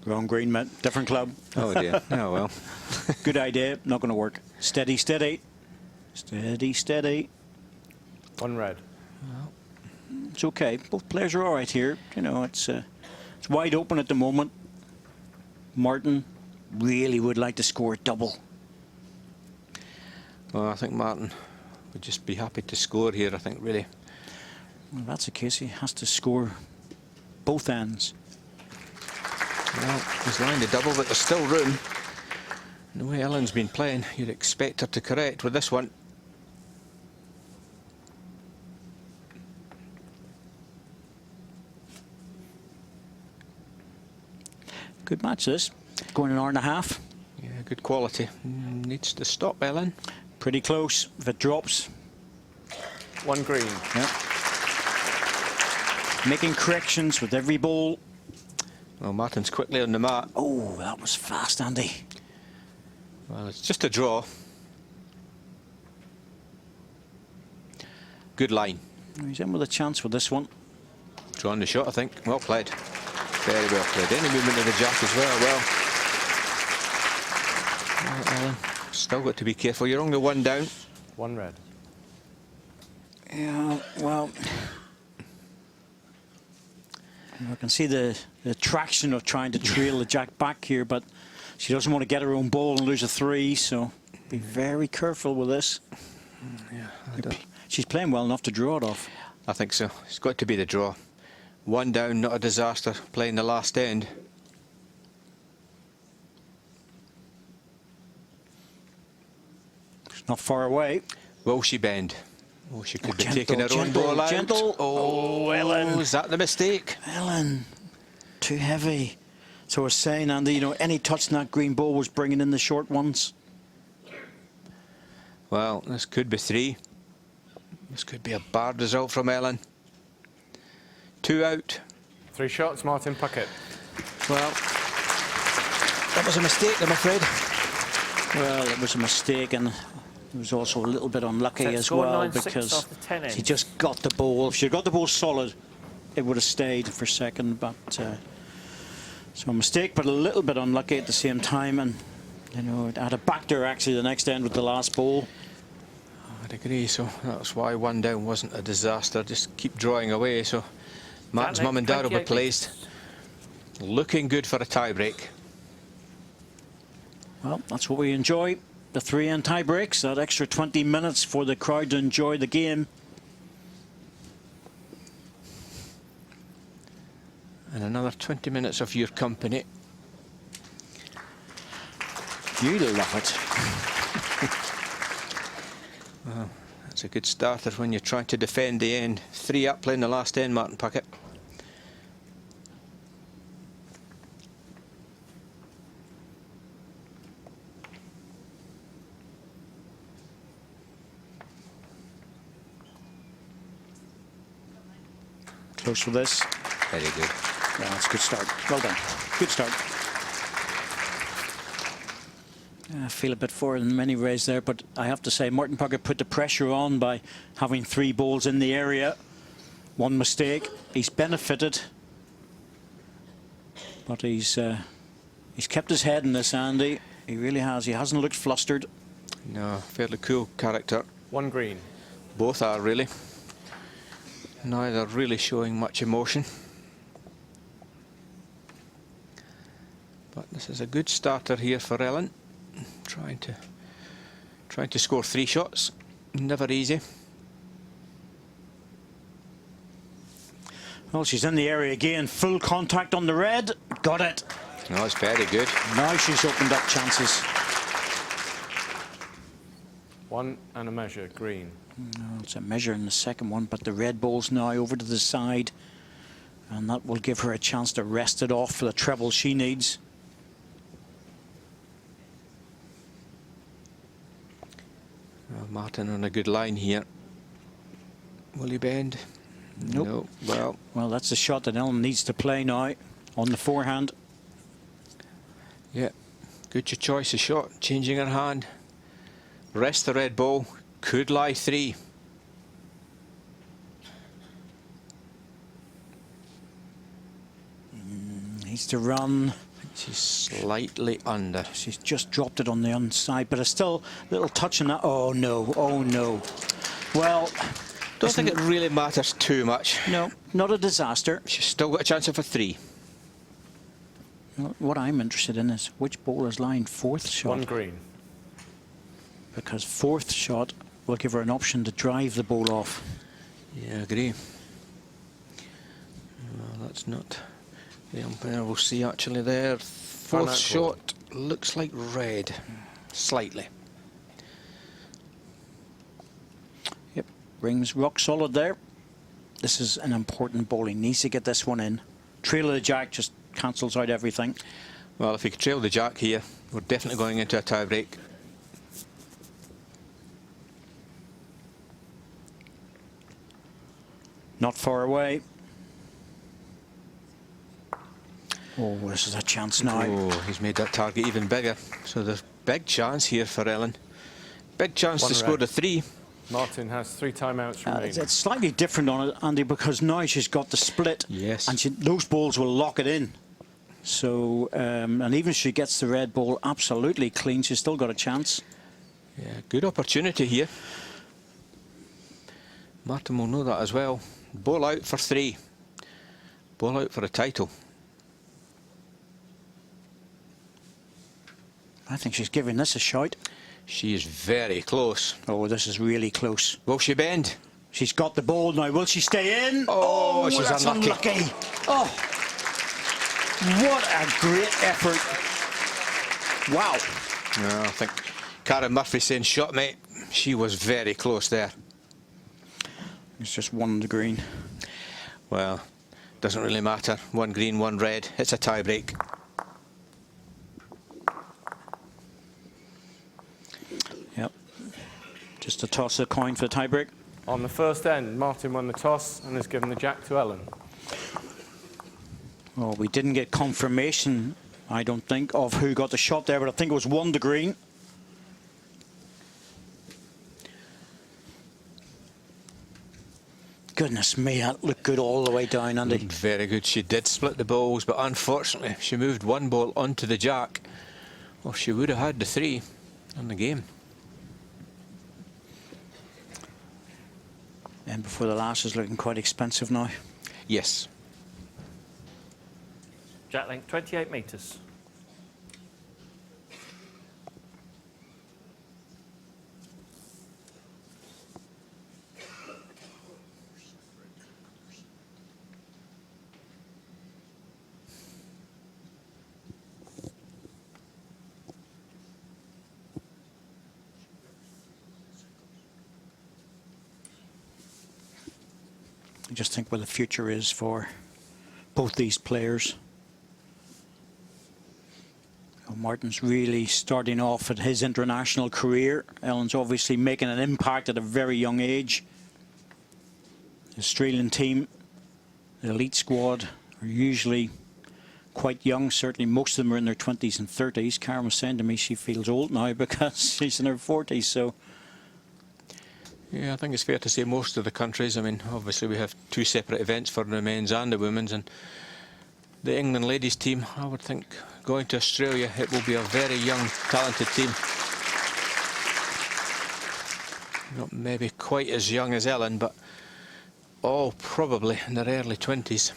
Wrong green, mate. Different club. Oh dear. Oh well. Good idea. Not going to work. Steady, steady. Steady, steady. 1 red. It's okay. Both players are all right here. You know, it's wide open at the moment. Martin really would like to score a double. Well, I think Martin would just be happy to score here, I think, really. Well, if that's the case, he has to score both ends. Well, he's lined a double, but there's still room. And the way Ellen's been playing, you'd expect her to correct with this one. Good match, this. Going an hour and a half. Yeah, good quality. Needs to stop, Ellen. Pretty close. If it drops. 1 green. Yeah. Making corrections with every ball. Well, Martin's quickly on the mat. Oh, that was fast, Andy. Well, it's just a draw. Good line. He's in with a chance with this one. Drawing the shot, I think. Well played. Very well played. Any movement of the jack as well. Well, Ellen, still got to be careful. You're only 1 down. 1 red. Yeah, well, I can see the traction of trying to trail the jack back here, but she doesn't want to get her own ball and lose a 3, so be very careful with this. Yeah, She's playing well enough to draw it off. I think so. It's got to be the draw. 1 down, not a disaster, playing the last end. It's not far away. Will she bend? Oh, she could be Gentle, taking her own gentle, ball out. gentle. Oh, Ellen. is that the mistake? Ellen, too heavy. So I was saying, Andy, you know, any touch in that green ball was bringing in the short ones. Well, this could be 3. This could be a bad result from Ellen. 2 out. 3 shots, Martin Puckett. Well, that was a mistake, I'm afraid. Well, it was a mistake, and it was also a little bit unlucky Set as score well 9-6 because after 10 ends. she just got the ball. If she had got the ball solid, it would have stayed for second. But so a mistake, but a little bit unlucky at the same time. And you know, it had a backdoor actually the next end with the last ball. I'd agree. So that's why 1 down wasn't a disaster. Just keep drawing away. So Martin's mum and dad will be pleased. Looking good for a tie-break. Well, that's what we enjoy. The 3-end tie breaks, that extra 20 minutes for the crowd to enjoy the game. And another 20 minutes of your company. You love it. Well, that's a good starter when you're trying to defend the end. 3 up playing the last end, Martin Puckett. Close for this. Very good. Yeah, that's a good start. Well done. Good start. I feel a bit forward in many ways there, but I have to say Martin Puckett put the pressure on by having 3 balls in the area. 1 mistake. He's benefited, but he's kept his head in this, Andy. He really has. He hasn't looked flustered. No, fairly cool character. 1 green. Both are, really. Neither really showing much emotion. But this is a good starter here for Ellen. Trying to score 3 shots. Never easy. Well, she's in the area again. Full contact on the red. Got it. No, it's very good. Now she's opened up chances. 1 and a measure, green. No, it's a measure in the second one, but the red ball's now over to the side. And that will give her a chance to rest it off for the treble she needs. Well, Martin on a good line here. Will he bend? Nope. No. Well, that's the shot that Ellen needs to play now on the forehand. Yeah, good choice of shot. Changing her hand. Rest the red ball. Could lie 3. Needs to run. She's slightly under. She's just dropped it on the inside, but it's still a little touch on that. Oh no, oh no. Well, Don't think it really matters too much. no, not a disaster. She's still got a chance of a 3. What I'm interested in is which bowler's line 4th shot. 1 green. Because 4th shot will give her an option to drive the ball off. Yeah, I agree. Well, that's not... The umpire will see actually there. 4th shot looks like red. Slightly. Yep, rings rock solid there. This is an important ball. He needs to get this one in. Trail of the jack just cancels out everything. Well, if he could trail the jack here, we're definitely going into a tie break. Not far away. Oh, this is a chance now. Oh, he's made that target even bigger. So there's big chance here for Ellen. Big chance to score the 3. Martin has 3 timeouts remaining. It's slightly different on it, Andy, because now she's got the split. Yes. And those balls will lock it in. So, and even if she gets the red ball absolutely clean, she's still got a chance. Yeah, good opportunity here. Martin will know that as well. Ball out for 3. Ball out for a title. I think she's giving this a shout. She is very close. Oh, this is really close. Will she bend? She's got the ball now. Will she stay in? Oh, she's that's unlucky. Oh, what a great effort. Wow. No, I think Karen Murphy saying shot, mate. She was very close there. It's just 1 on the green. Well, doesn't really matter. 1 green, 1 red. It's a tie break. Yep. Just a toss of the coin for the tiebreak. On the first end, Martin won the toss and has given the jack to Ellen. Well, we didn't get confirmation, I don't think, of who got the shot there, but I think it was 1 to green. Goodness me, that looked good all the way down, Andy. Very good. She did split the balls, but unfortunately, she moved 1 ball onto the jack. Well, she would have had the 3 on the game. And before the last is looking quite expensive now. Yes. Jack length 28 metres. I just think where the future is for both these players. Martin's really starting off at his international career. Ellen's obviously making an impact at a very young age. The Australian team, the elite squad, are usually quite young. Certainly most of them are in their 20s and 30s. Karen was saying to me she feels old now because she's in her 40s. So Yeah, I think it's fair to say most of the countries. I mean, obviously we have 2 separate events for the men's and the women's, and the England ladies team, I would think, going to Australia, it will be a very young, talented team. Not maybe quite as young as Ellen, but all probably in their early 20s.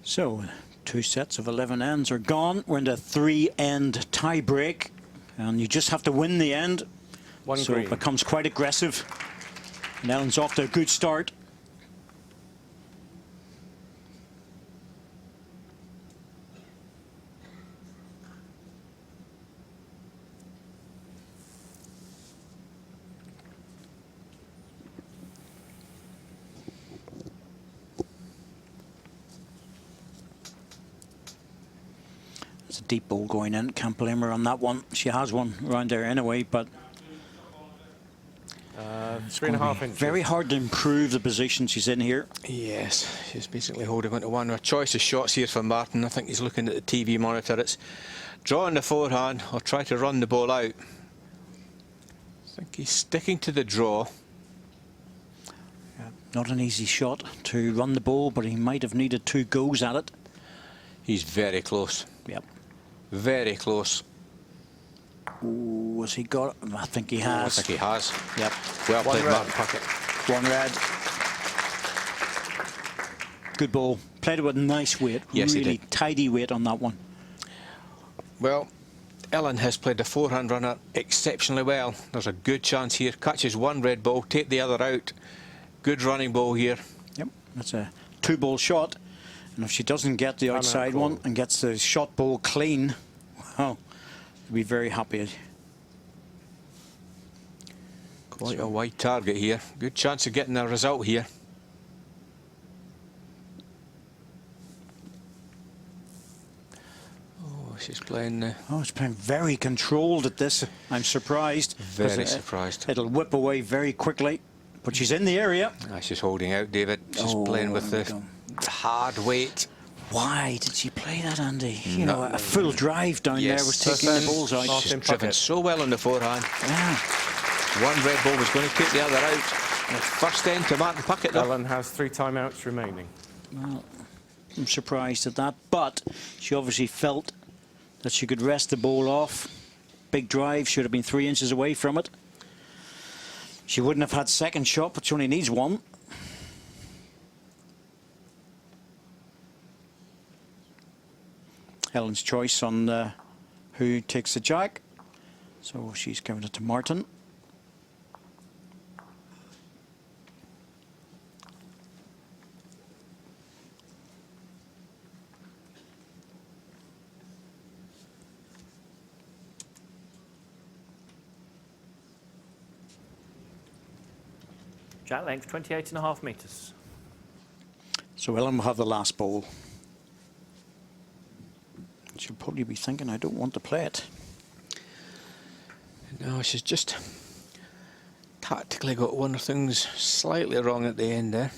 So, 2 sets of 11 ends are gone. We're in a 3-end tie break, and you just have to win the end. So green. it becomes quite aggressive. And Ellen's off to a good start. It's a deep ball going in. Can't blame her on that one. She has one around there anyway, but 3.5 inches. very hard to improve the position she's in here. Yes, she's basically holding on to one. A choice of shots here for Martin. I think he's looking at the TV monitor. It's drawing the forehand or try to run the ball out. I think he's sticking to the draw. Not an easy shot to run the ball, but he might have needed 2 goes at it. He's very close. Yep. Very close. Ooh, has he got it? I think he has. I think he has. Yep. Well One played, red. Martin Puckett. 1 red. Good ball. Played it with nice weight. Yes, he really did. tidy weight on that one. Well, Ellen has played the forehand runner exceptionally well. There's a good chance here. Catches 1 red ball, take the other out. Good running ball here. Yep. That's a 2-ball shot. And if she doesn't get the outside one and gets the shot ball clean, well, you'll be very happy. Quite a wide target here. Good chance of getting a result here. Oh, she's playing. Oh, it's been very controlled at this. I'm surprised. Very surprised. It'll whip away very quickly. But she's in the area. She's holding out, David. She's playing with there the we go. hard weight. Why did she play that, Andy? You know, a full drive down there was taking the balls out. Martin She's driven Puckett. so well on the forehand. Yeah. 1 red ball was going to take the other out. First end to Martin Puckett, though. Ellen has 3 timeouts remaining. Well, I'm surprised at that, but she obviously felt that she could rest the ball off. Big drive, should have been 3 inches away from it. She wouldn't have had second shot, but she only needs 1. Ellen's choice on who takes the jack. So she's giving it to Martin. Jack length 28.5 metres. So Ellen will have the last ball. She'll probably be thinking, I don't want to play it. No, she's just tactically got one of things slightly wrong at the end there.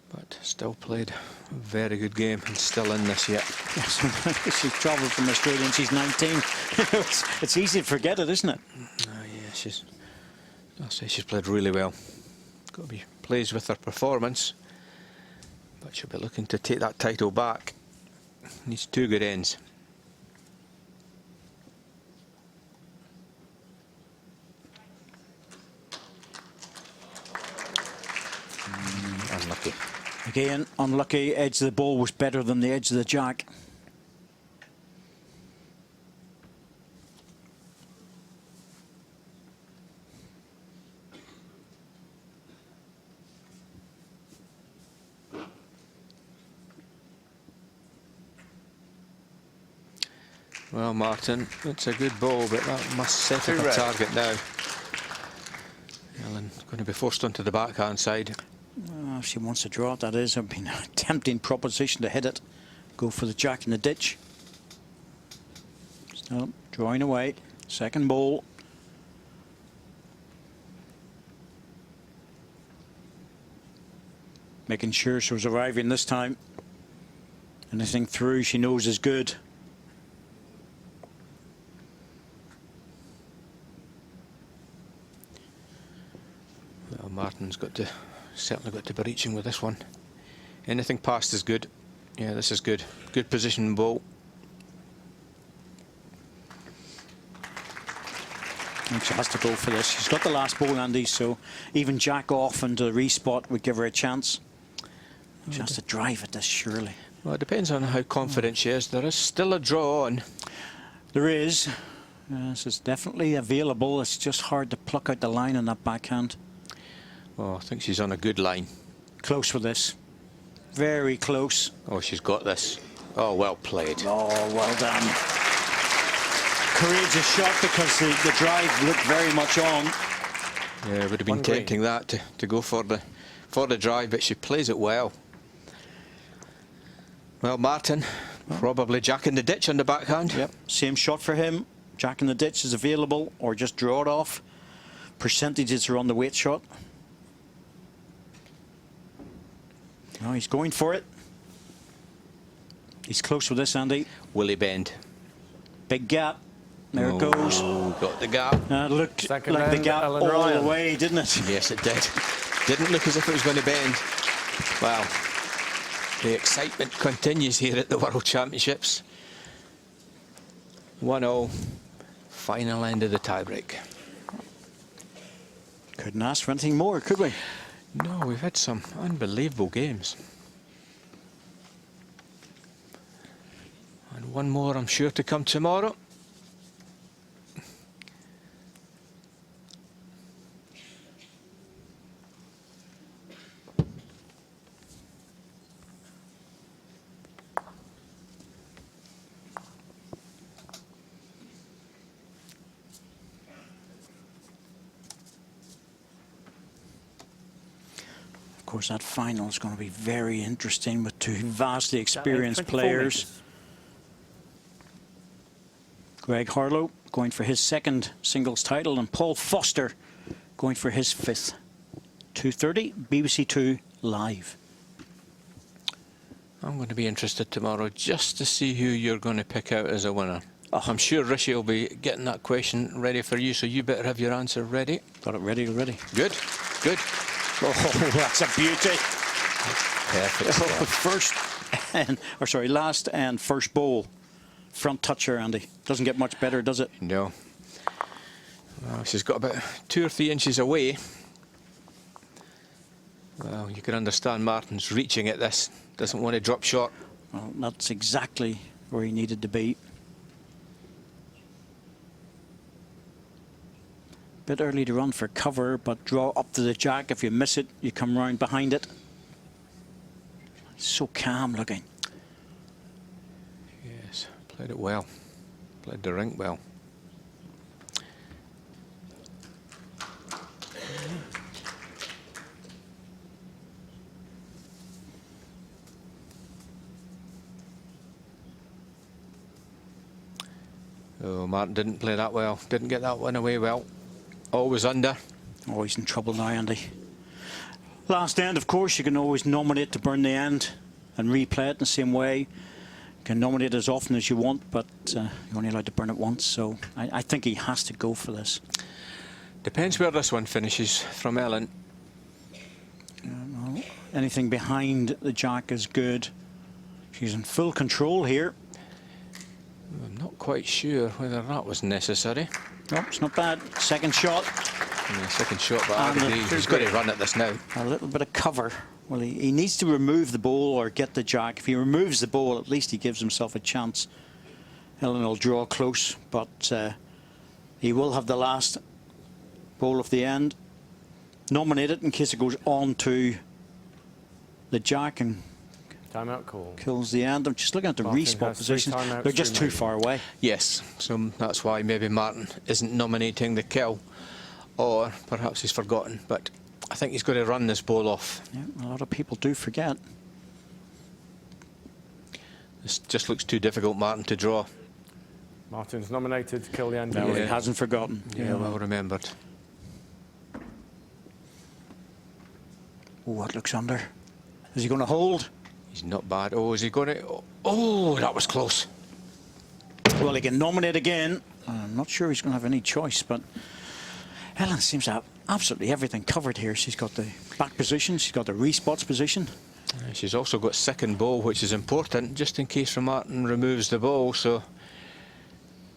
But still played a very good game and still in this yet. Yes, she's travelled from Australia and she's 19. It's easy to forget it, isn't it? Oh, yeah, I'll say she's played really well. Got to be pleased with her performance, but she'll be looking to take that title back. Needs 2 good ends. Unlucky. Again, unlucky. Edge of the ball was better than the edge of the jack. Well, Martin, it's a good ball, but that must set up a target now. Ellen going to be forced onto the backhand side. If she wants to draw it, that is. It'd been a tempting proposition to hit it. Go for the jack in the ditch. Still drawing away. Second ball. Making sure she was arriving this time. Anything through she knows is good. Well, Martin's certainly got to be reaching with this one. Anything past is good. Yeah, this is good. Good position ball. And she has to go for this. She's got the last ball, Andy, so even jack off into the respot would give her a chance. She has to drive at this, surely. Well, it depends on how confident she is. There is still a draw on. There is. This is definitely available. It's just hard to pluck out the line on that backhand. Oh, I think she's on a good line. Close with this. Very close. Oh, she's got this. Oh, well played. Oh, well done. Courageous shot because the drive looked very much on. Yeah, it would have been tempting that to go for the drive, but she plays it well. Well, Martin, probably jack in the ditch on the backhand. Yep, same shot for him. Jack in the ditch is available, or just draw it off. Percentages are on the weight shot. Oh, he's going for it. He's close with this, Andy. Will he bend? Big gap. There it goes. Got the gap. Looked Second like the end, gap Ellen all Ryan. the way, didn't it? Yes, it did. Didn't look as if it was going to bend. Well, the excitement continues here at the World Championships. 1-0. Final end of the tiebreak. Couldn't ask for anything more, could we? No, we've had some unbelievable games. And one more, I'm sure, to come tomorrow. Of course, that final is going to be very interesting with two vastly experienced 24 players. meters. Greg Harlow going for his second singles title, and Paul Foster going for his fifth. 2:30, BBC Two live. I'm going to be interested tomorrow just to see who you're going to pick out as a winner. Oh. I'm sure Rishi will be getting that question ready for you, so you better have your answer ready. Got it ready already. Good, good. Oh, that's a beauty. Perfect stuff. First, and, or sorry, last and first bowl. Front toucher, Andy. Doesn't get much better, does it? No. Well, she's got about 2 or 3 inches away. Well, you can understand Martin's reaching at this. Doesn't want to drop short. Well, that's exactly where he needed to be. Bit early to run for cover, but draw up to the jack. If you miss it, you come round behind it. So calm looking. Yes, played it well. Played the rink well. Oh, Martin didn't play that well. Didn't get that one away well. Always under. Always in trouble now, Andy. Last end, of course, you can always nominate to burn the end and replay it in the same way. You can nominate as often as you want, but you're only allowed to burn it once, so I think he has to go for this. Depends where this one finishes from Ellen. Well, anything behind the jack is good. She's in full control here. I'm not quite sure whether that was necessary. No, it's not bad. Second shot. Yeah, second shot, but I And agree. He's got to run at this now. A little bit of cover. Well, he needs to remove the ball or get the jack. If he removes the ball, at least he gives himself a chance. Ellen will draw close, but he will have the last ball of the end. Nominate it in case it goes on to the jack and Timeout call. kills the end. I'm just looking at the Martin respot has 3 positions. timeouts They're just too remaining. far away. Yes, so that's why maybe Martin isn't nominating the kill, or perhaps he's forgotten. But I think he's going to run this ball off. Yeah, a lot of people do forget. This just looks too difficult, Martin, to draw. Martin's nominated to kill the end. No, he Yeah. hasn't forgotten. Yeah, well remembered. Oh, it looks under. Is he going to hold? He's not bad. Oh, is he going to? Oh, that was close. Well, he can nominate again. I'm not sure he's going to have any choice, but Ellen seems to have absolutely everything covered here. She's got the back position, she's got the respots position. She's also got second ball, which is important, just in case Martin removes the ball. So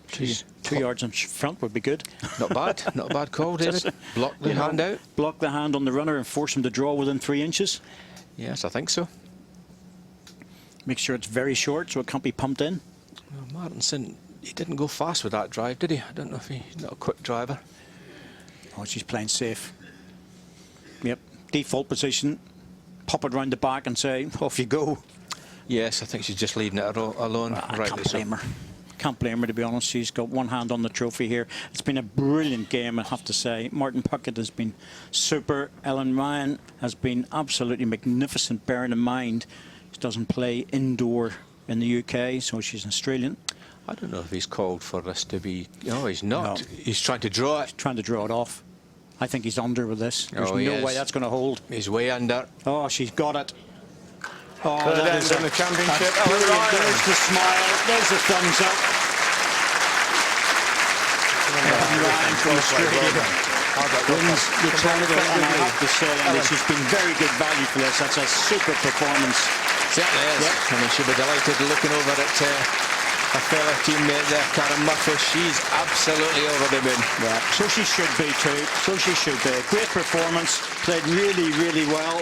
she's 2 yards in front would be good. not bad. Not a bad call, David. Block the hand out. Block the hand on the runner and force him to draw within 3 inches. Yes, I think so. Make sure it's very short so it can't be pumped in. Well, Martinson, he didn't go fast with that drive, did he? I don't know if he's not a quick driver. Oh, she's playing safe. Yep, default position. Pop it round the back and say, off you go. Yes, I think she's just leaving it alone. I can't blame her. Can't blame her, to be honest. She's got one hand on the trophy here. It's been a brilliant game, I have to say. Martin Puckett has been super. Ellen Ryan has been absolutely magnificent, bearing in mind she doesn't play indoor in the UK, so she's an Australian. I don't know if he's called for this to be... No, he's not. No. He's trying to draw it. He's trying to draw it off. I think he's under with this. There's no way that's going to hold. He's way under. Oh, she's got it. Oh, Third that end is in the championship. that's brilliant. There's the smile. There's the thumbs up. Ryan from Australia wins the title, and I have to say, Andy, she's been very good value for this. That's a super performance. Certainly is. Yep. I mean, she'll be delighted looking over at her fellow teammate there, Karen Murphy. She's absolutely over the moon. Yeah, so she should be too. So she should be. Great performance. Played really, really well.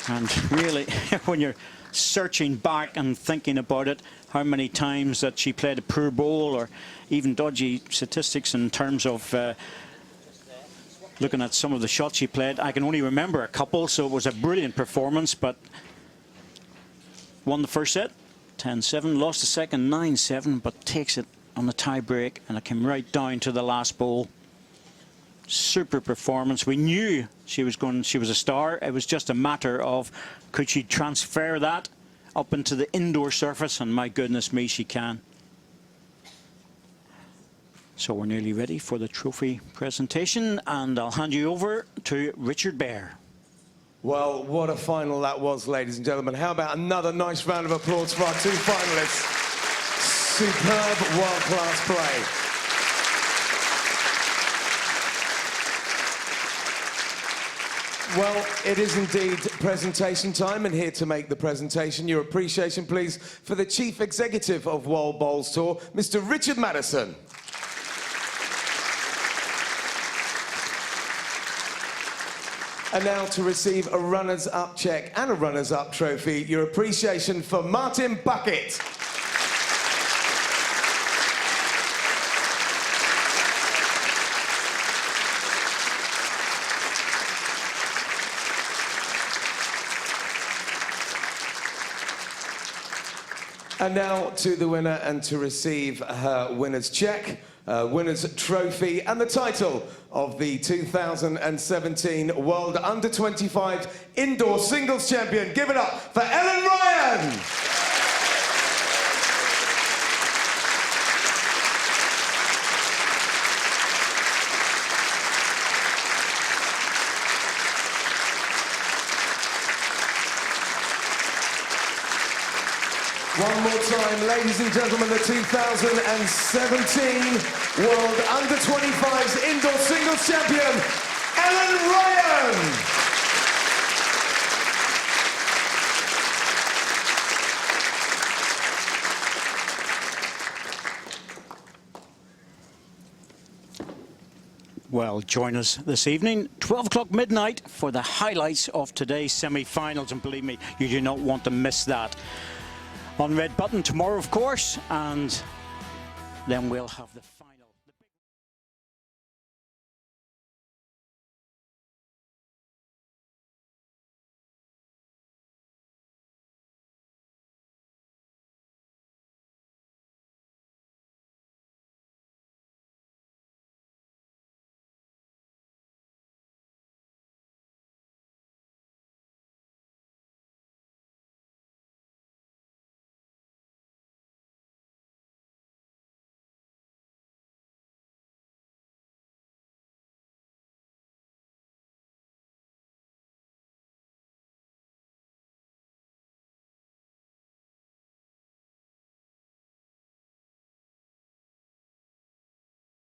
And really, when you're searching back and thinking about it, how many times that she played a poor bowl or even dodgy statistics in terms of looking at some of the shots she played, I can only remember a couple, so it was a brilliant performance, but won the first set, 10-7, lost the second, 9-7, but takes it on the tie break, and it came right down to the last bowl. Super performance. We knew she was a star. It was just a matter of could she transfer that up into the indoor surface, and my goodness me, she can. So we're nearly ready for the trophy presentation, and I'll hand you over to Richard Bear. Well, what a final that was, ladies and gentlemen. How about another nice round of applause for our two finalists? Superb, world-class play. Well, it is indeed presentation time, and here to make the presentation, your appreciation, please, for the Chief Executive of World Bowls Tour, Mr. Richard Madison. And now to receive a runners-up check and a runners-up trophy, your appreciation for Martin Puckett. And now to the winner and to receive her winner's check, winner's trophy and the title of the 2017 World Under-25 Indoor Singles Champion. Give it up for Ellen Ryan! One more time, ladies and gentlemen, the 2017 World Under-25s Indoor Singles Champion, Ellen Ryan! Well, join us this evening, 12 o'clock midnight, for the highlights of today's semi-finals, and believe me, you do not want to miss that. On Red Button tomorrow, of course, and then we'll have the